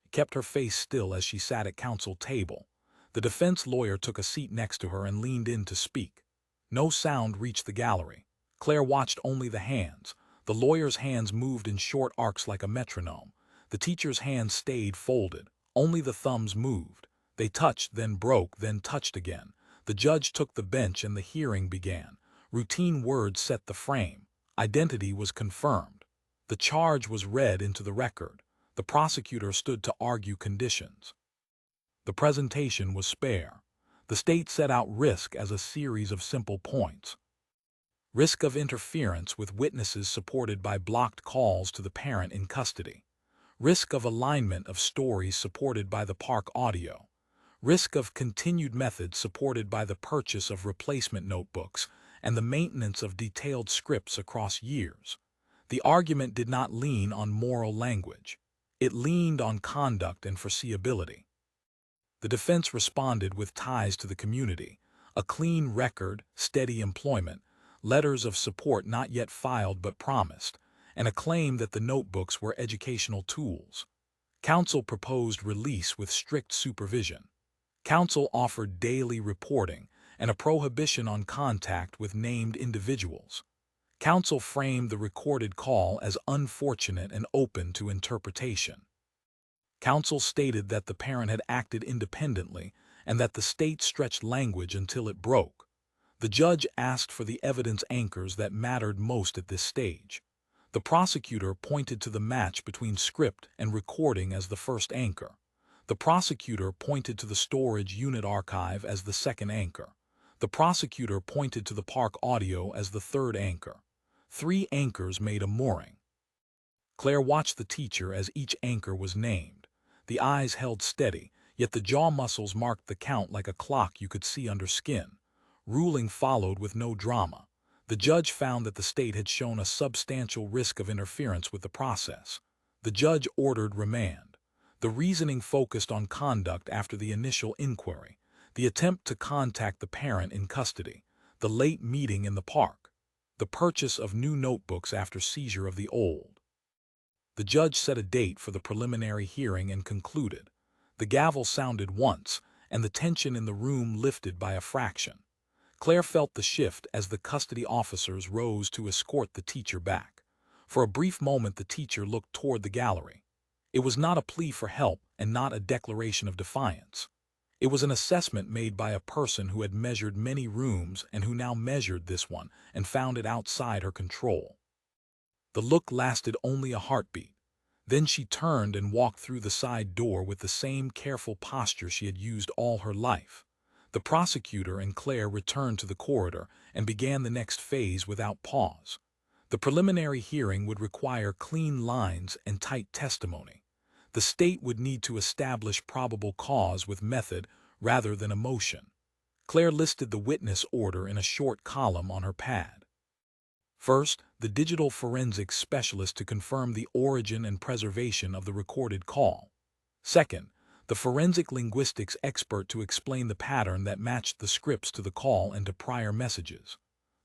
She kept her face still as she sat at counsel table. The defense lawyer took a seat next to her and leaned in to speak. No sound reached the gallery. Claire watched only the hands. The lawyer's hands moved in short arcs like a metronome. The teacher's hands stayed folded. Only the thumbs moved. They touched, then broke, then touched again. The judge took the bench and the hearing began. Routine words set the frame. Identity was confirmed. The charge was read into the record. The prosecutor stood to argue conditions. The presentation was spare. The state set out risk as a series of simple points. Risk of interference with witnesses supported by blocked calls to the parent in custody. Risk of alignment of stories supported by the park audio. Risk of continued methods supported by the purchase of replacement notebooks and the maintenance of detailed scripts across years. The argument did not lean on moral language. It leaned on conduct and foreseeability. The defense responded with ties to the community, a clean record, steady employment, letters of support not yet filed but promised, and a claim that the notebooks were educational tools. Counsel proposed release with strict supervision. Counsel offered daily reporting and a prohibition on contact with named individuals. Counsel framed the recorded call as unfortunate and open to interpretation. Counsel stated that the parent had acted independently and that the state stretched language until it broke. The judge asked for the evidence anchors that mattered most at this stage. The prosecutor pointed to the match between script and recording as the first anchor. The prosecutor pointed to the storage unit archive as the second anchor. The prosecutor pointed to the park audio as the third anchor. 3 anchors made a mooring. Claire watched the teacher as each anchor was named. The eyes held steady, yet the jaw muscles marked the count like a clock you could see under skin. Ruling followed with no drama. The judge found that the state had shown a substantial risk of interference with the process. The judge ordered remand. The reasoning focused on conduct after the initial inquiry, the attempt to contact the parent in custody, the late meeting in the park, the purchase of new notebooks after seizure of the old. The judge set a date for the preliminary hearing and concluded. The gavel sounded once, and the tension in the room lifted by a fraction. Claire felt the shift as the custody officers rose to escort the teacher back. For a brief moment the teacher looked toward the gallery. It was not a plea for help and not a declaration of defiance. It was an assessment made by a person who had measured many rooms and who now measured this one and found it outside her control. The look lasted only a heartbeat. Then she turned and walked through the side door with the same careful posture she had used all her life. The prosecutor and Claire returned to the corridor and began the next phase without pause. The preliminary hearing would require clean lines and tight testimony. The state would need to establish probable cause with method rather than emotion. Claire listed the witness order in a short column on her pad. First, the digital forensics specialist to confirm the origin and preservation of the recorded call. Second, the forensic linguistics expert to explain the pattern that matched the scripts to the call and to prior messages.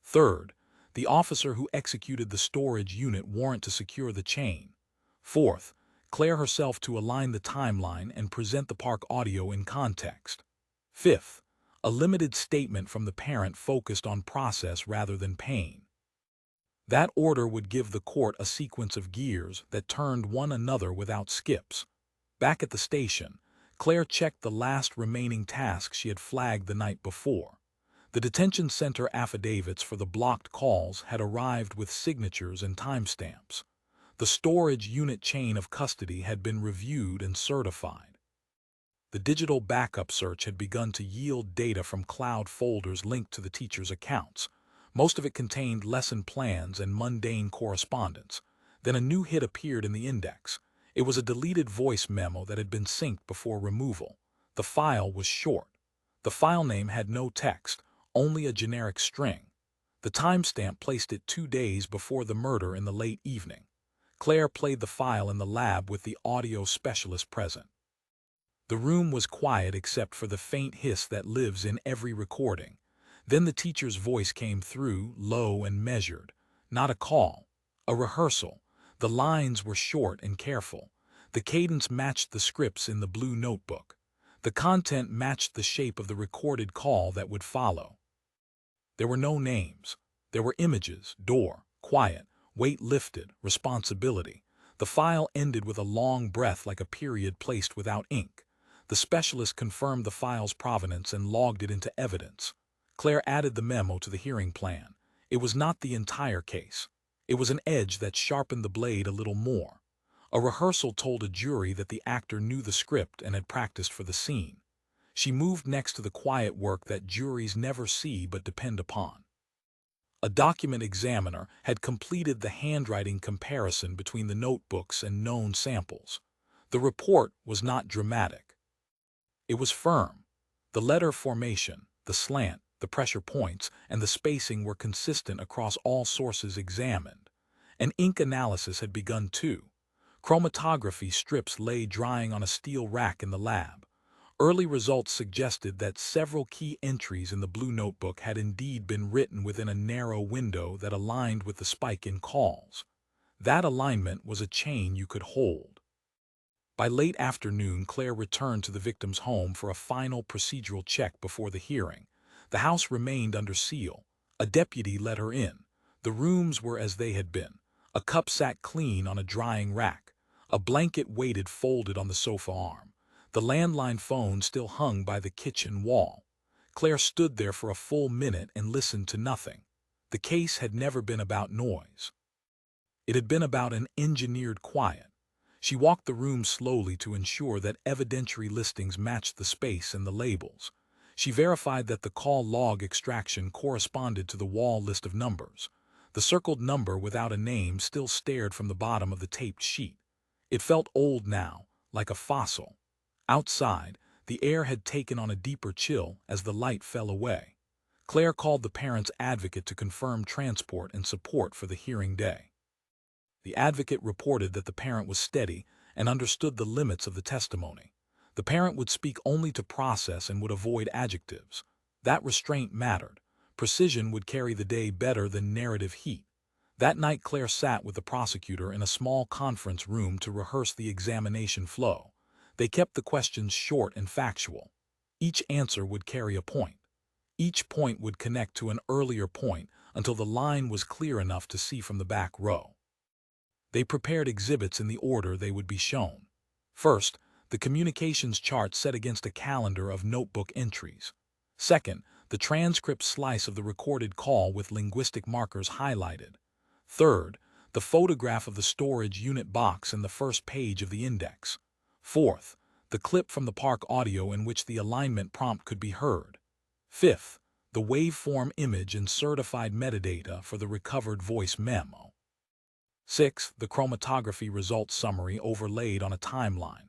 Third, the officer who executed the storage unit warrant to secure the chain. Fourth, Claire herself to align the timeline and present the park audio in context. Fifth, a limited statement from the parent focused on process rather than pain. That order would give the court a sequence of gears that turned one another without skips. Back at the station, Claire checked the last remaining tasks she had flagged the night before. The detention center affidavits for the blocked calls had arrived with signatures and timestamps. The storage unit chain of custody had been reviewed and certified. The digital backup search had begun to yield data from cloud folders linked to the teacher's accounts. Most of it contained lesson plans and mundane correspondence. Then a new hit appeared in the index. It was a deleted voice memo that had been synced before removal. The file was short. The file name had no text, only a generic string. The timestamp placed it 2 days before the murder in the late evening. Claire played the file in the lab with the audio specialist present. The room was quiet except for the faint hiss that lives in every recording. Then the teacher's voice came through, low and measured. Not a call, a rehearsal. The lines were short and careful. The cadence matched the scripts in the blue notebook. The content matched the shape of the recorded call that would follow. There were no names. There were images: door, quiet, weight lifted, responsibility. The file ended with a long breath like a period placed without ink. The specialist confirmed the file's provenance and logged it into evidence. Claire added the memo to the hearing plan. It was not the entire case. It was an edge that sharpened the blade a little more. A rehearsal told a jury that the actor knew the script and had practiced for the scene. She moved next to the quiet work that juries never see but depend upon. A document examiner had completed the handwriting comparison between the notebooks and known samples. The report was not dramatic. It was firm. The letter formation, the slant, the pressure points, and the spacing were consistent across all sources examined. An ink analysis had begun too. Chromatography strips lay drying on a steel rack in the lab. Early results suggested that several key entries in the blue notebook had indeed been written within a narrow window that aligned with the spike in calls. That alignment was a chain you could hold. By late afternoon, Claire returned to the victim's home for a final procedural check before the hearing. The house remained under seal. A deputy let her in. The rooms were as they had been. A cup sat clean on a drying rack. A blanket waited folded on the sofa arm. The landline phone still hung by the kitchen wall. Claire stood there for a full minute and listened to nothing. The case had never been about noise. It had been about an engineered quiet. She walked the room slowly to ensure that evidentiary listings matched the space and the labels. She verified that the call log extraction corresponded to the wall list of numbers. The circled number without a name still stared from the bottom of the taped sheet. It felt old now, like a fossil. Outside, the air had taken on a deeper chill as the light fell away. Claire called the parents' advocate to confirm transport and support for the hearing day. The advocate reported that the parent was steady and understood the limits of the testimony. The parent would speak only to process and would avoid adjectives. That restraint mattered. Precision would carry the day better than narrative heat. That night Claire sat with the prosecutor in a small conference room to rehearse the examination flow. They kept the questions short and factual. Each answer would carry a point. Each point would connect to an earlier point until the line was clear enough to see from the back row. They prepared exhibits in the order they would be shown. First, the communications chart set against a calendar of notebook entries. Second, the transcript slice of the recorded call with linguistic markers highlighted. Third, the photograph of the storage unit box in the first page of the index. Fourth, the clip from the park audio in which the alignment prompt could be heard. Fifth, the waveform image and certified metadata for the recovered voice memo. Sixth, the chromatography results summary overlaid on a timeline.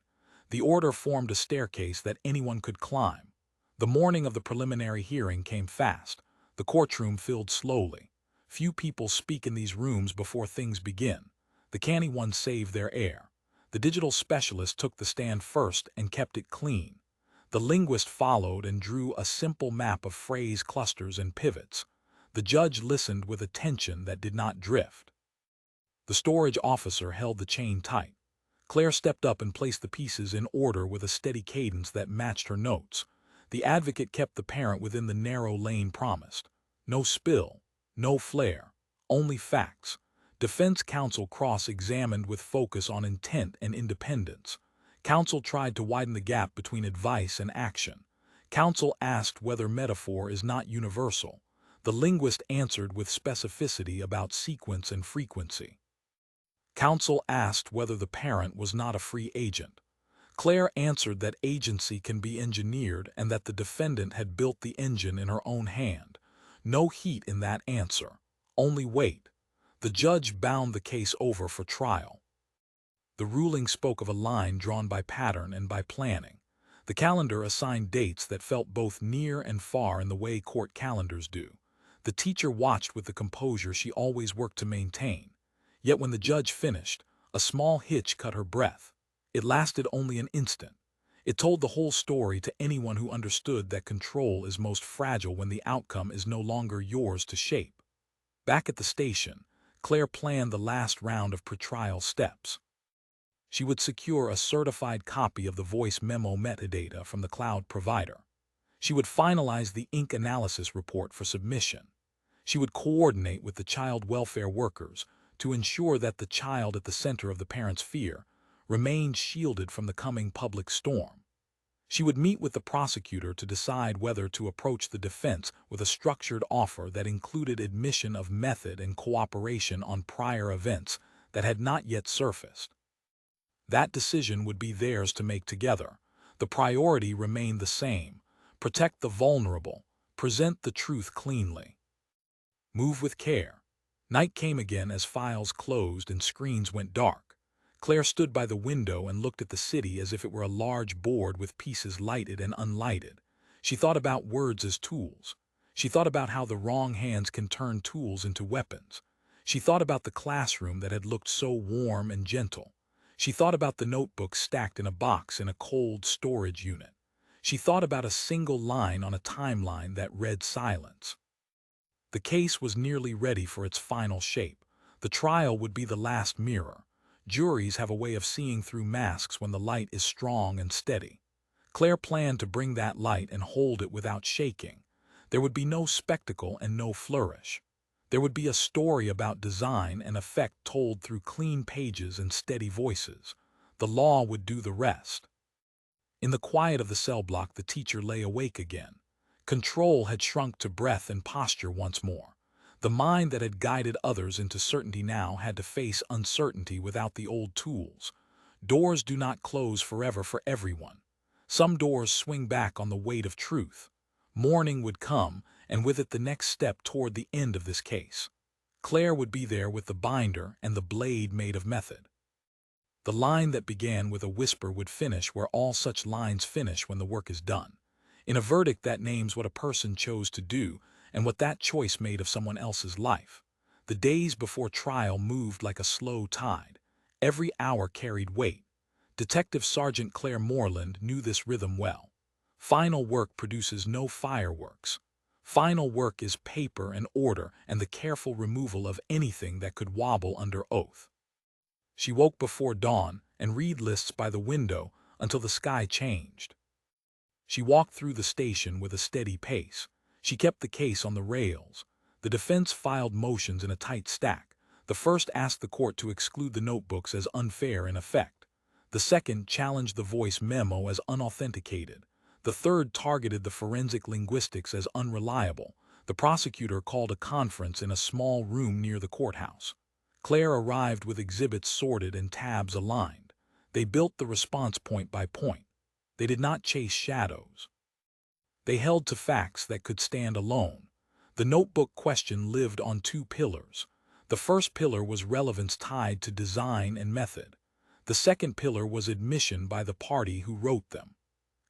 The order formed a staircase that anyone could climb. The morning of the preliminary hearing came fast. The courtroom filled slowly. Few people speak in these rooms before things begin. The canny ones save their air. The digital specialist took the stand first and kept it clean. The linguist followed and drew a simple map of phrase clusters and pivots. The judge listened with attention that did not drift. The storage officer held the chain tight. Claire stepped up and placed the pieces in order with a steady cadence that matched her notes. The advocate kept the parent within the narrow lane promised. No spill, no flare, only facts. Defense counsel cross-examined with focus on intent and independence. Counsel tried to widen the gap between advice and action. Counsel asked whether metaphor is not universal. The linguist answered with specificity about sequence and frequency. Counsel asked whether the parent was not a free agent. Claire answered that agency can be engineered and that the defendant had built the engine in her own hand. No heat in that answer, only weight. The judge bound the case over for trial. The ruling spoke of a line drawn by pattern and by planning. The calendar assigned dates that felt both near and far in the way court calendars do. The teacher watched with the composure she always worked to maintain. Yet when the judge finished, a small hitch cut her breath. It lasted only an instant. It told the whole story to anyone who understood that control is most fragile when the outcome is no longer yours to shape. Back at the station, Claire planned the last round of pretrial steps. She would secure a certified copy of the voice memo metadata from the cloud provider. She would finalize the ink analysis report for submission. She would coordinate with the child welfare workers to ensure that the child at the center of the parent's fear remained shielded from the coming public storm. She would meet with the prosecutor to decide whether to approach the defense with a structured offer that included admission of method and cooperation on prior events that had not yet surfaced. That decision would be theirs to make together. The priority remained the same: protect the vulnerable, present the truth cleanly. Move with care. Night came again as files closed and screens went dark. Claire stood by the window and looked at the city as if it were a large board with pieces lighted and unlighted. She thought about words as tools. She thought about how the wrong hands can turn tools into weapons. She thought about the classroom that had looked so warm and gentle. She thought about the notebooks stacked in a box in a cold storage unit. She thought about a single line on a timeline that read silence. The case was nearly ready for its final shape. The trial would be the last mirror. Juries have a way of seeing through masks when the light is strong and steady. Claire planned to bring that light and hold it without shaking. There would be no spectacle and no flourish. There would be a story about design and effect told through clean pages and steady voices. The law would do the rest. In the quiet of the cell block, the teacher lay awake again. Control had shrunk to breath and posture once more. The mind that had guided others into certainty now had to face uncertainty without the old tools. Doors do not close forever for everyone. Some doors swing back on the weight of truth. Morning would come, and with it the next step toward the end of this case. Claire would be there with the binder and the blade made of method. The line that began with a whisper would finish where all such lines finish when the work is done, in a verdict that names what a person chose to do and what that choice made of someone else's life. The days before trial moved like a slow tide. Every hour carried weight. Detective Sergeant Claire Morland knew this rhythm well. Final work produces no fireworks. Final work is paper and order and the careful removal of anything that could wobble under oath. She woke before dawn and read lists by the window until the sky changed. She walked through the station with a steady pace. She kept the case on the rails. The defense filed motions in a tight stack. The first asked the court to exclude the notebooks as unfair in effect. The second challenged the voice memo as unauthenticated. The third targeted the forensic linguistics as unreliable. The prosecutor called a conference in a small room near the courthouse. Claire arrived with exhibits sorted and tabs aligned. They built the response point by point. They did not chase shadows. They held to facts that could stand alone. The notebook question lived on two pillars. The first pillar was relevance tied to design and method. The second pillar was admission by the party who wrote them.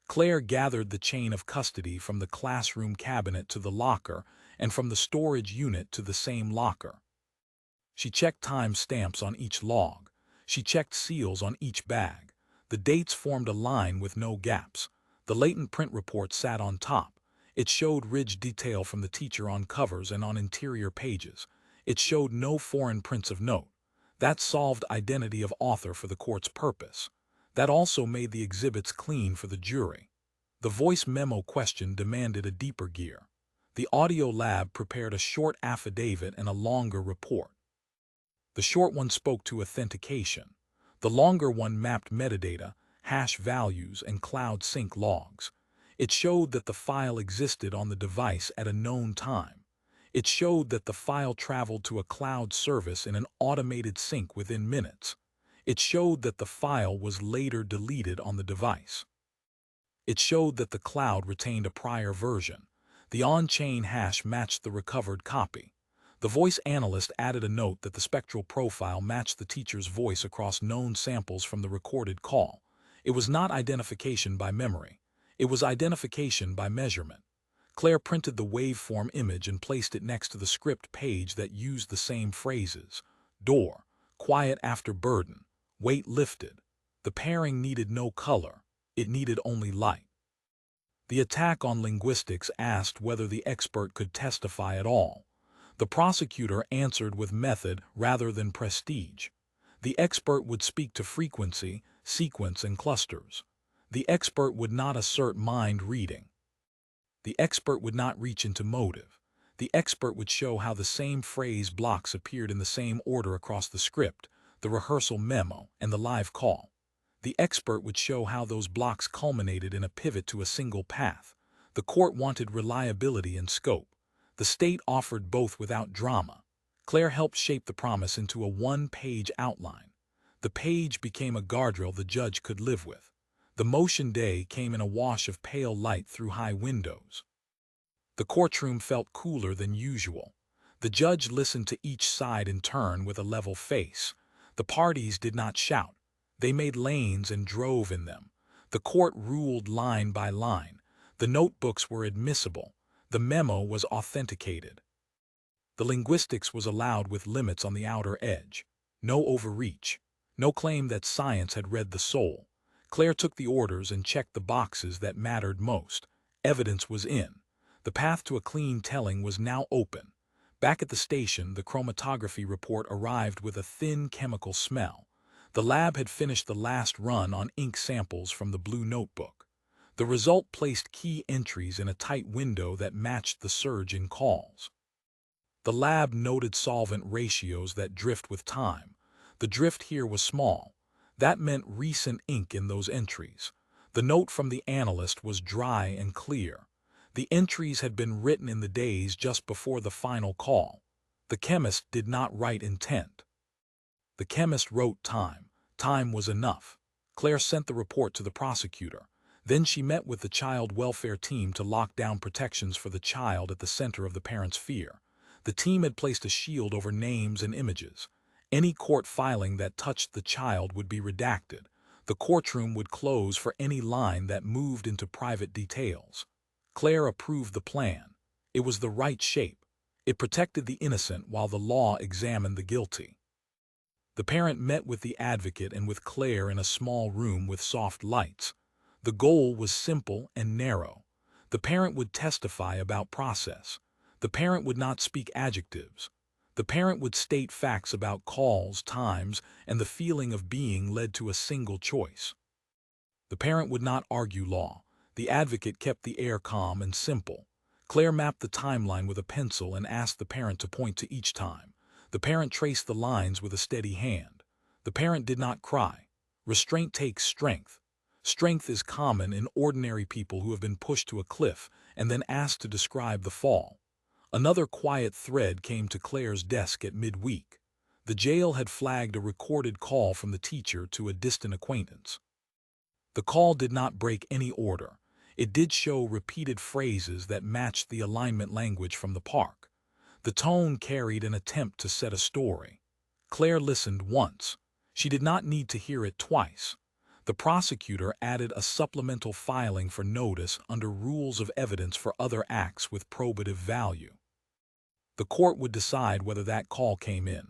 Claire gathered the chain of custody from the classroom cabinet to the locker and from the storage unit to the same locker. She checked time stamps on each log. She checked seals on each bag. The dates formed a line with no gaps. The latent print report sat on top. It showed ridged detail from the teacher on covers and on interior pages. It showed no foreign prints of note. That solved identity of author for the court's purpose. That also made the exhibits clean for the jury. The voice memo question demanded a deeper gear. The audio lab prepared a short affidavit and a longer report. The short one spoke to authentication. The longer one mapped metadata, hash values, and cloud sync logs. It showed that the file existed on the device at a known time. It showed that the file traveled to a cloud service in an automated sync within minutes. It showed that the file was later deleted on the device. It showed that the cloud retained a prior version. The on-chain hash matched the recovered copy. The voice analyst added a note that the spectral profile matched the teacher's voice across known samples from the recorded call. It was not identification by memory. It was identification by measurement. Claire printed the waveform image and placed it next to the script page that used the same phrases. Door, quiet after burden, weight lifted. The pairing needed no color. It needed only light. The attack on linguistics asked whether the expert could testify at all. The prosecutor answered with method rather than prestige. The expert would speak to frequency, sequence, and clusters. The expert would not assert mind reading. The expert would not reach into motive. The expert would show how the same phrase blocks appeared in the same order across the script, the rehearsal memo, and the live call. The expert would show how those blocks culminated in a pivot to a single path. The court wanted reliability and scope. The state offered both without drama. Claire helped shape the promise into a one-page outline. The page became a guardrail the judge could live with. The motion day came in a wash of pale light through high windows. The courtroom felt cooler than usual. The judge listened to each side in turn with a level face. The parties did not shout. They made lanes and drove in them. The court ruled line by line. The notebooks were admissible. The memo was authenticated. The linguistics was allowed with limits on the outer edge. No overreach. No claim that science had read the soul. Claire took the orders and checked the boxes that mattered most. Evidence was in. The path to a clean telling was now open. Back at the station, the chromatography report arrived with a thin chemical smell. The lab had finished the last run on ink samples from the blue notebook. The result placed key entries in a tight window that matched the surge in calls. The lab noted solvent ratios that drift with time. The drift here was small. That meant recent ink in those entries. The note from the analyst was dry and clear. The entries had been written in the days just before the final call. The chemist did not write intent. The chemist wrote time. Time was enough. Claire sent the report to the prosecutor. Then she met with the child welfare team to lock down protections for the child at the center of the parents' fear. The team had placed a shield over names and images. Any court filing that touched the child would be redacted. The courtroom would close for any line that moved into private details. Claire approved the plan. It was the right shape. It protected the innocent while the law examined the guilty. The parent met with the advocate and with Claire in a small room with soft lights. The goal was simple and narrow. The parent would testify about process. The parent would not speak adjectives. The parent would state facts about calls, times, and the feeling of being led to a single choice. The parent would not argue law. The advocate kept the air calm and simple. Claire mapped the timeline with a pencil and asked the parent to point to each time. The parent traced the lines with a steady hand. The parent did not cry. Restraint takes strength. Strength is common in ordinary people who have been pushed to a cliff and then asked to describe the fall. Another quiet thread came to Claire's desk at midweek. The jail had flagged a recorded call from the teacher to a distant acquaintance. The call did not break any order. It did show repeated phrases that matched the alignment language from the park. The tone carried an attempt to set a story. Claire listened once. She did not need to hear it twice. The prosecutor added a supplemental filing for notice under rules of evidence for other acts with probative value. The court would decide whether that call came in.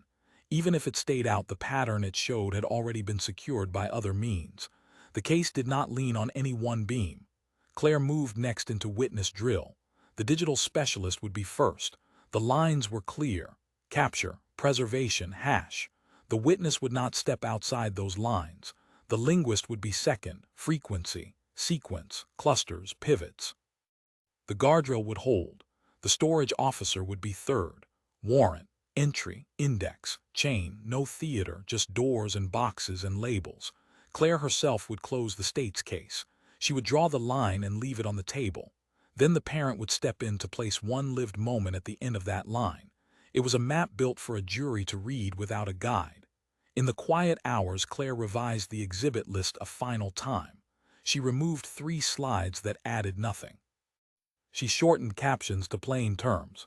Even if it stayed out, the pattern it showed had already been secured by other means. The case did not lean on any one beam. Claire moved next into witness drill. The digital specialist would be first. The lines were clear: capture, preservation, hash. The witness would not step outside those lines. The linguist would be second: frequency, sequence, clusters, pivots. The guardrail would hold. The storage officer would be third: warrant, entry, index, chain, no theater, just doors and boxes and labels. Claire herself would close the state's case. She would draw the line and leave it on the table. Then the parent would step in to place one lived moment at the end of that line. It was a map built for a jury to read without a guide. In the quiet hours, Claire revised the exhibit list a final time. She removed 3 slides that added nothing. She shortened captions to plain terms.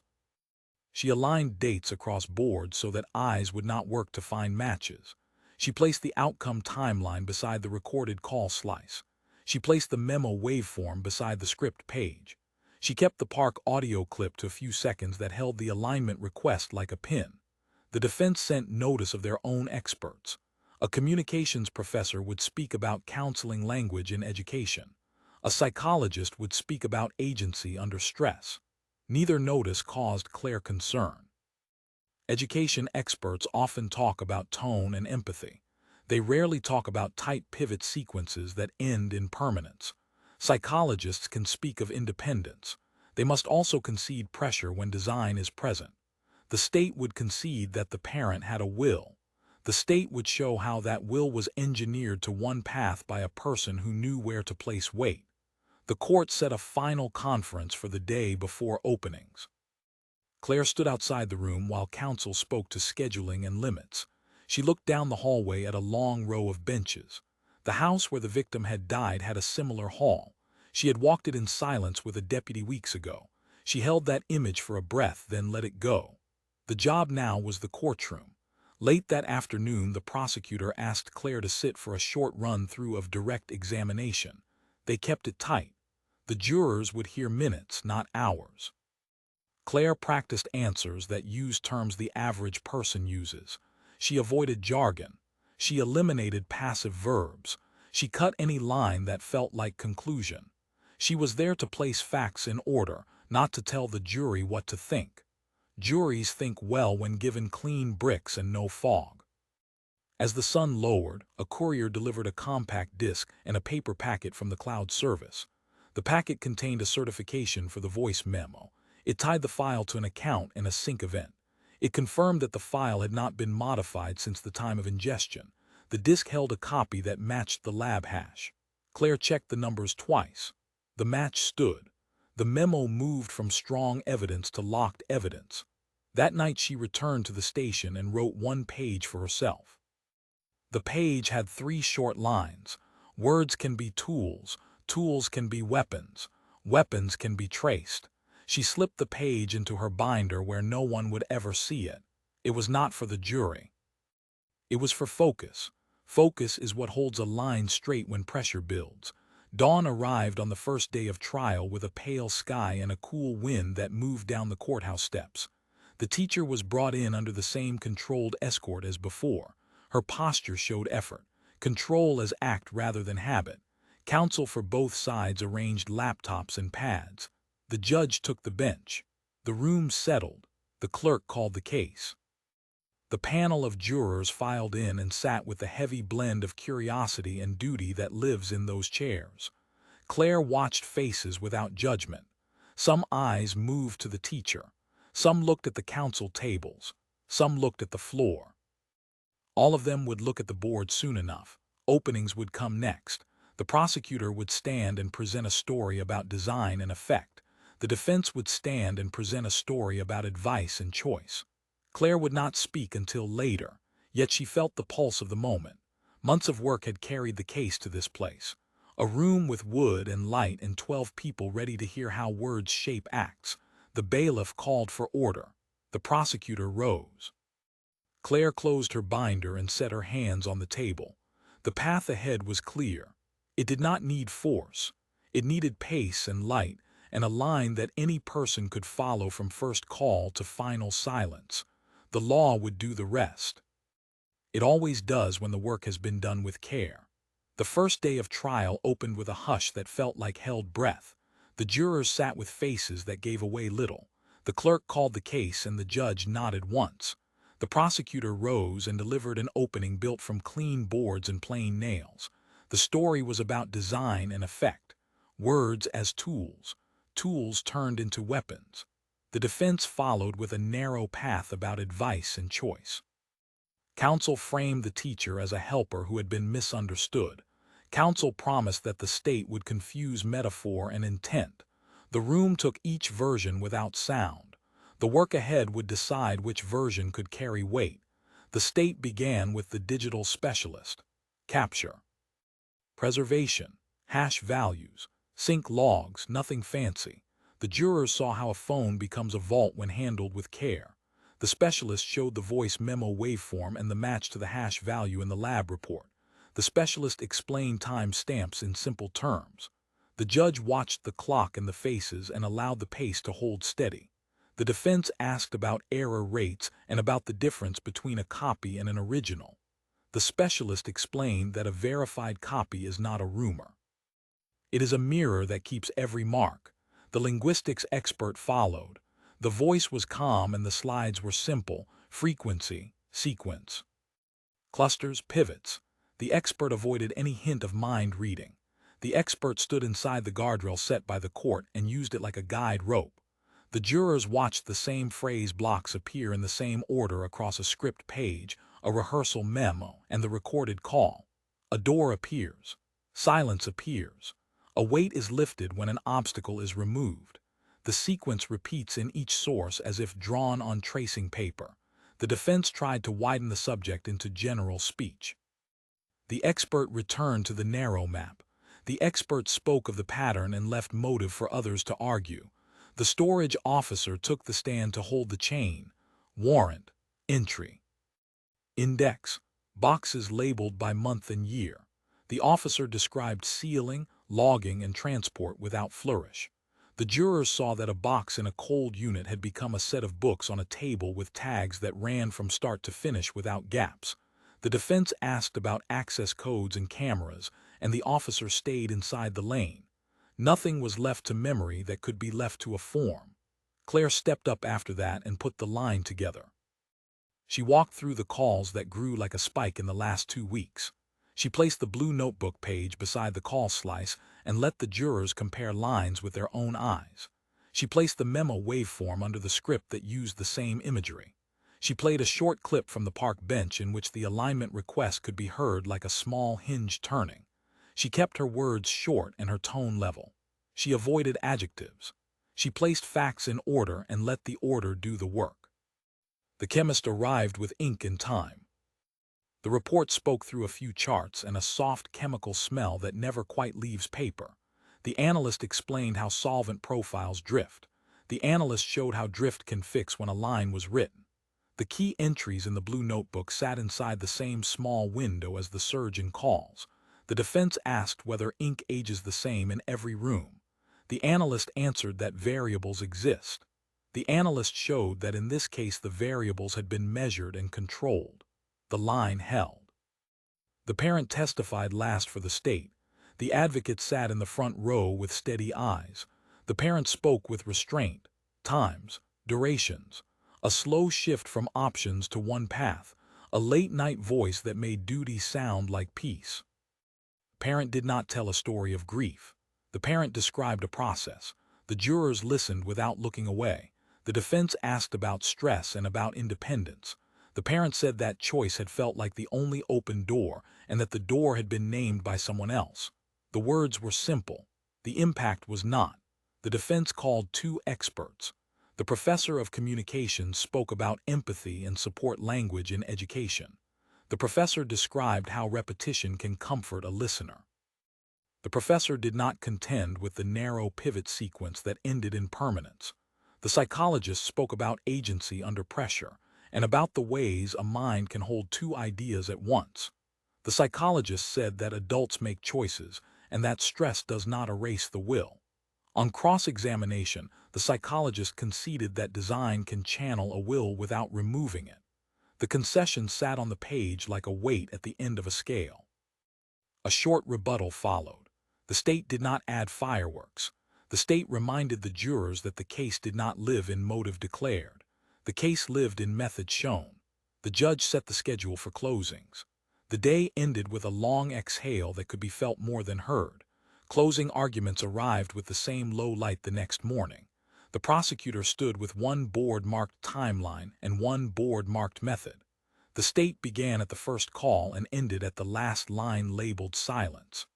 She aligned dates across boards so that eyes would not work to find matches. She placed the outcome timeline beside the recorded call slice. She placed the memo waveform beside the script page. She kept the park audio clip to a few seconds that held the alignment request like a pin. The defense sent notice of their own experts. A communications professor would speak about counseling language in education. A psychologist would speak about agency under stress. Neither notice caused Claire concern. Education experts often talk about tone and empathy. They rarely talk about tight pivot sequences that end in permanence. Psychologists can speak of independence. They must also concede pressure when design is present. The state would concede that the parent had a will. The state would show how that will was engineered to one path by a person who knew where to place weight. The court set a final conference for the day before openings. Claire stood outside the room while counsel spoke to scheduling and limits. She looked down the hallway at a long row of benches. The house where the victim had died had a similar hall. She had walked it in silence with a deputy weeks ago. She held that image for a breath, then let it go. The job now was the courtroom. Late that afternoon, the prosecutor asked Claire to sit for a short run-through of direct examination. They kept it tight. The jurors would hear minutes, not hours. Claire practiced answers that used terms the average person uses. She avoided jargon. She eliminated passive verbs. She cut any line that felt like conclusion. She was there to place facts in order, not to tell the jury what to think. Juries think well when given clean bricks and no fog. As the sun lowered, a courier delivered a compact disc and a paper packet from the cloud service. The packet contained a certification for the voice memo. It tied the file to an account and a sync event. It confirmed that the file had not been modified since the time of ingestion. The disk held a copy that matched the lab hash. Claire checked the numbers twice. The match stood. The memo moved from strong evidence to locked evidence. That night she returned to the station and wrote one page for herself. The page had 3 short lines. Words can be tools, tools can be weapons, weapons can be traced. She slipped the page into her binder where no one would ever see it. It was not for the jury. It was for focus. Focus is what holds a line straight when pressure builds. Dawn arrived on the first day of trial with a pale sky and a cool wind that moved down the courthouse steps. The teacher was brought in under the same controlled escort as before. Her posture showed effort, control as act rather than habit. Counsel for both sides arranged laptops and pads. The judge took the bench. The room settled. The clerk called the case. The panel of jurors filed in and sat with the heavy blend of curiosity and duty that lives in those chairs. Claire watched faces without judgment. Some eyes moved to the teacher. Some looked at the counsel tables. Some looked at the floor. All of them would look at the board soon enough. Openings would come next. The prosecutor would stand and present a story about design and effect. The defense would stand and present a story about advice and choice. Claire would not speak until later, yet she felt the pulse of the moment. Months of work had carried the case to this place. A room with wood and light and 12 people ready to hear how words shape acts. The bailiff called for order. The prosecutor rose. Claire closed her binder and set her hands on the table. The path ahead was clear. It did not need force. It needed pace and light, and a line that any person could follow from first call to final silence. The law would do the rest. It always does when the work has been done with care. The first day of trial opened with a hush that felt like held breath. The jurors sat with faces that gave away little. The clerk called the case and the judge nodded once. The prosecutor rose and delivered an opening built from clean boards and plain nails. The story was about design and effect. Words as tools. Tools turned into weapons. The defense followed with a narrow path about advice and choice. Counsel framed the teacher as a helper who had been misunderstood. Counsel promised that the state would confuse metaphor and intent. The room took each version without sound. The work ahead would decide which version could carry weight. The state began with the digital specialist. Capture. Preservation. Hash values. Sync logs, nothing fancy. The jurors saw how a phone becomes a vault when handled with care. The specialist showed the voice memo waveform and the match to the hash value in the lab report. The specialist explained time stamps in simple terms. The judge watched the clock and the faces and allowed the pace to hold steady. The defense asked about error rates and about the difference between a copy and an original. The specialist explained that a verified copy is not a rumor. It is a mirror that keeps every mark. The linguistics expert followed. The voice was calm and the slides were simple: frequency, sequence, clusters, pivots. The expert avoided any hint of mind reading. The expert stood inside the guardrail set by the court and used it like a guide rope. The jurors watched the same phrase blocks appear in the same order across a script page, a rehearsal memo, and the recorded call. A door appears. Silence appears. A weight is lifted when an obstacle is removed. The sequence repeats in each source as if drawn on tracing paper. The defense tried to widen the subject into general speech. The expert returned to the narrow map. The expert spoke of the pattern and left motive for others to argue. The storage officer took the stand to hold the chain. Warrant, entry, index, boxes labeled by month and year. The officer described sealing, logging, and transport without flourish. The jurors saw that a box in a cold unit had become a set of books on a table with tags that ran from start to finish without gaps. The defense asked about access codes and cameras, and the officer stayed inside the lane. Nothing was left to memory that could be left to a form. Claire stepped up after that and put the line together. She walked through the calls that grew like a spike in the last 2 weeks. She placed the blue notebook page beside the call slice and let the jurors compare lines with their own eyes. She placed the memo waveform under the script that used the same imagery. She played a short clip from the park bench in which the alignment request could be heard like a small hinge turning. She kept her words short and her tone level. She avoided adjectives. She placed facts in order and let the order do the work. The chemist arrived with ink and time. The report spoke through a few charts and a soft chemical smell that never quite leaves paper. The analyst explained how solvent profiles drift. The analyst showed how drift can fix when a line was written. The key entries in the blue notebook sat inside the same small window as the surgeon calls. The defense asked whether ink ages the same in every room. The analyst answered that variables exist. The analyst showed that in this case the variables had been measured and controlled. The line held. The parent testified last for the state. The advocate sat in the front row with steady eyes. The parent spoke with restraint. Times, durations, a slow shift from options to one path, a late-night voice that made duty sound like peace. Parent did not tell a story of grief. The parent described a process. The jurors listened without looking away. The defense asked about stress and about independence. The parent said that choice had felt like the only open door and that the door had been named by someone else. The words were simple. The impact was not. The defense called two experts. The professor of communications spoke about empathy and support language in education. The professor described how repetition can comfort a listener. The professor did not contend with the narrow pivot sequence that ended in permanence. The psychologist spoke about agency under pressure and about the ways a mind can hold two ideas at once. The psychologist said that adults make choices and that stress does not erase the will. On cross-examination, the psychologist conceded that design can channel a will without removing it. The concession sat on the page like a weight at the end of a scale. A short rebuttal followed. The state did not add fireworks. The state reminded the jurors that the case did not live in motive declared. The case lived in method shown. The judge set the schedule for closings. The day ended with a long exhale that could be felt more than heard. Closing arguments arrived with the same low light the next morning. The prosecutor stood with one board marked timeline and one board marked method. The state began at the first call and ended at the last line labeled silence.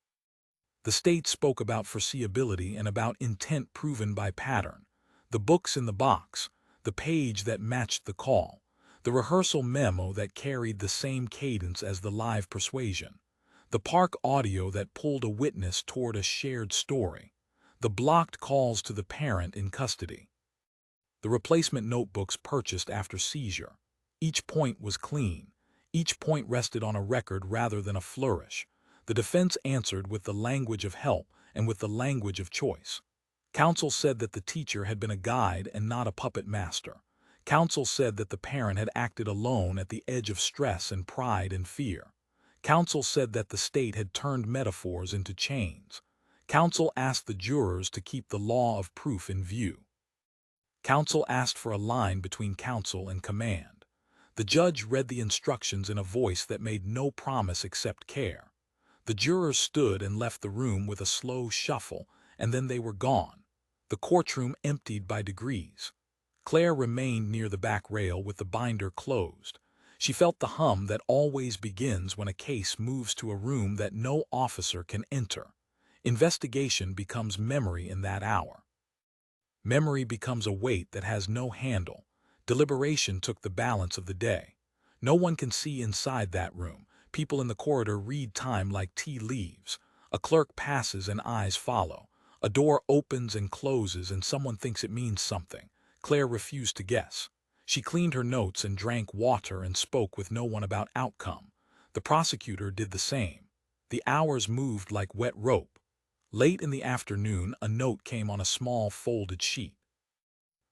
The state spoke about foreseeability and about intent proven by pattern. The books in the box, the page that matched the call, the rehearsal memo that carried the same cadence as the live persuasion, the park audio that pulled a witness toward a shared story, the blocked calls to the parent in custody, the replacement notebooks purchased after seizure. Each point was clean. Each point rested on a record rather than a flourish. The defense answered with the language of help and with the language of choice. Counsel said that the teacher had been a guide and not a puppet master. Counsel said that the parent had acted alone at the edge of stress and pride and fear. Counsel said that the state had turned metaphors into chains. Counsel asked the jurors to keep the law of proof in view. Counsel asked for a line between counsel and command. The judge read the instructions in a voice that made no promise except care. The jurors stood and left the room with a slow shuffle, and then they were gone. The courtroom emptied by degrees. Claire remained near the back rail with the binder closed. She felt the hum that always begins when a case moves to a room that no officer can enter. Investigation becomes memory in that hour. Memory becomes a weight that has no handle. Deliberation took the balance of the day. No one can see inside that room. People in the corridor read time like tea leaves. A clerk passes and eyes follow. A door opens and closes and someone thinks it means something. Claire refused to guess. She cleaned her notes and drank water and spoke with no one about outcome. The prosecutor did the same. The hours moved like wet rope. Late in the afternoon, a note came on a small folded sheet.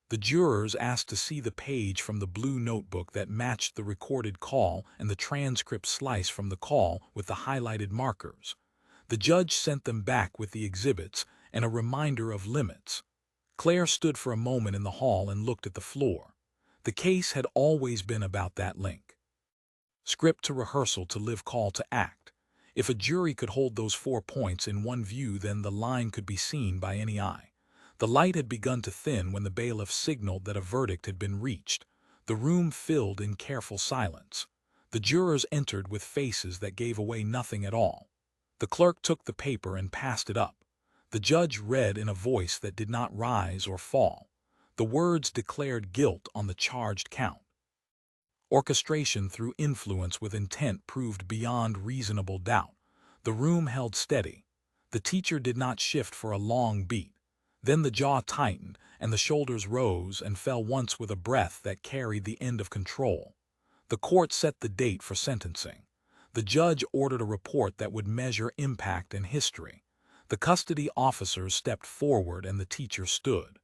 The jurors asked to see the page from the blue notebook that matched the recorded call and the transcript slice from the call with the highlighted markers. The judge sent them back with the exhibits and a reminder of limits. Claire stood for a moment in the hall and looked at the floor. The case had always been about that link. Script to rehearsal to live call to act. If a jury could hold those 4 points in one view, then the line could be seen by any eye. The light had begun to thin when the bailiff signaled that a verdict had been reached. The room filled in careful silence. The jurors entered with faces that gave away nothing at all. The clerk took the paper and passed it up. The judge read in a voice that did not rise or fall. The words declared guilt on the charged count. Orchestration through influence with intent proved beyond reasonable doubt. The room held steady. The teacher did not shift for a long beat. Then the jaw tightened, and the shoulders rose and fell once with a breath that carried the end of control. The court set the date for sentencing. The judge ordered a report that would measure impact and history. The custody officers stepped forward and the teacher stood.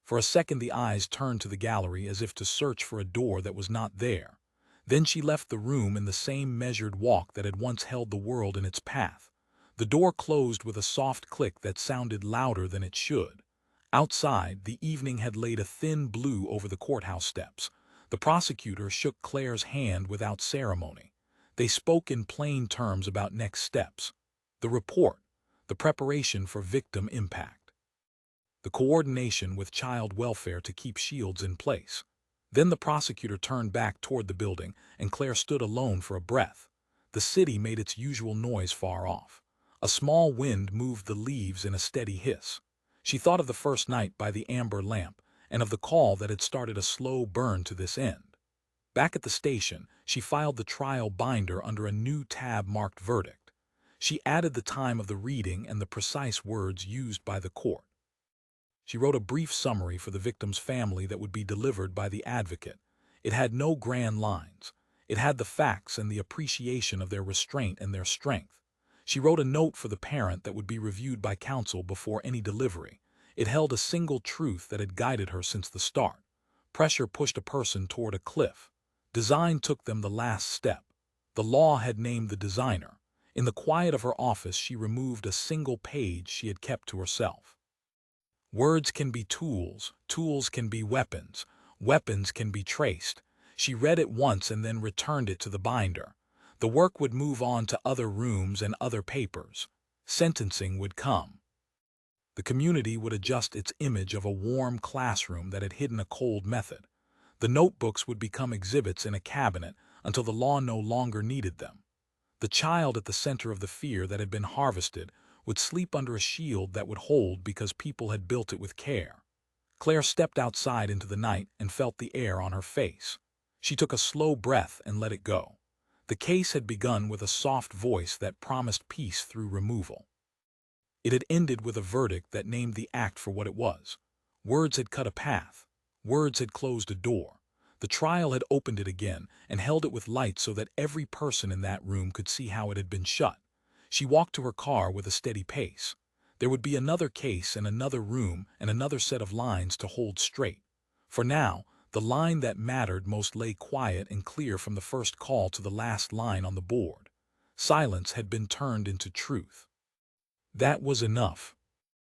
For a second the eyes turned to the gallery as if to search for a door that was not there. Then she left the room in the same measured walk that had once held the world in its path. The door closed with a soft click that sounded louder than it should. Outside, the evening had laid a thin blue over the courthouse steps. The prosecutor shook Claire's hand without ceremony. They spoke in plain terms about next steps. The report, the preparation for victim impact, the coordination with child welfare to keep shields in place. Then the prosecutor turned back toward the building, and Claire stood alone for a breath. The city made its usual noise far off. A small wind moved the leaves in a steady hiss. She thought of the first night by the amber lamp, and of the call that had started a slow burn to this end. Back at the station, she filed the trial binder under a new tab marked verdict. She added the time of the reading and the precise words used by the court. She wrote a brief summary for the victim's family that would be delivered by the advocate. It had no grand lines. It had the facts and the appreciation of their restraint and their strength. She wrote a note for the parent that would be reviewed by counsel before any delivery. It held a single truth that had guided her since the start. Pressure pushed a person toward a cliff. Design took them the last step. The law had named the designer. In the quiet of her office, she removed a single page she had kept to herself. Words can be tools, tools can be weapons, weapons can be traced. She read it once and then returned it to the binder. The work would move on to other rooms and other papers. Sentencing would come. The community would adjust its image of a warm classroom that had hidden a cold method. The notebooks would become exhibits in a cabinet until the law no longer needed them. The child at the center of the fear that had been harvested would sleep under a shield that would hold because people had built it with care. Claire stepped outside into the night and felt the air on her face. She took a slow breath and let it go. The case had begun with a soft voice that promised peace through removal. It had ended with a verdict that named the act for what it was. Words had cut a path. Words had closed a door. The trial had opened it again and held it with light so that every person in that room could see how it had been shut. She walked to her car with a steady pace. There would be another case and another room and another set of lines to hold straight. For now, the line that mattered most lay quiet and clear from the first call to the last line on the board. Silence had been turned into truth. That was enough.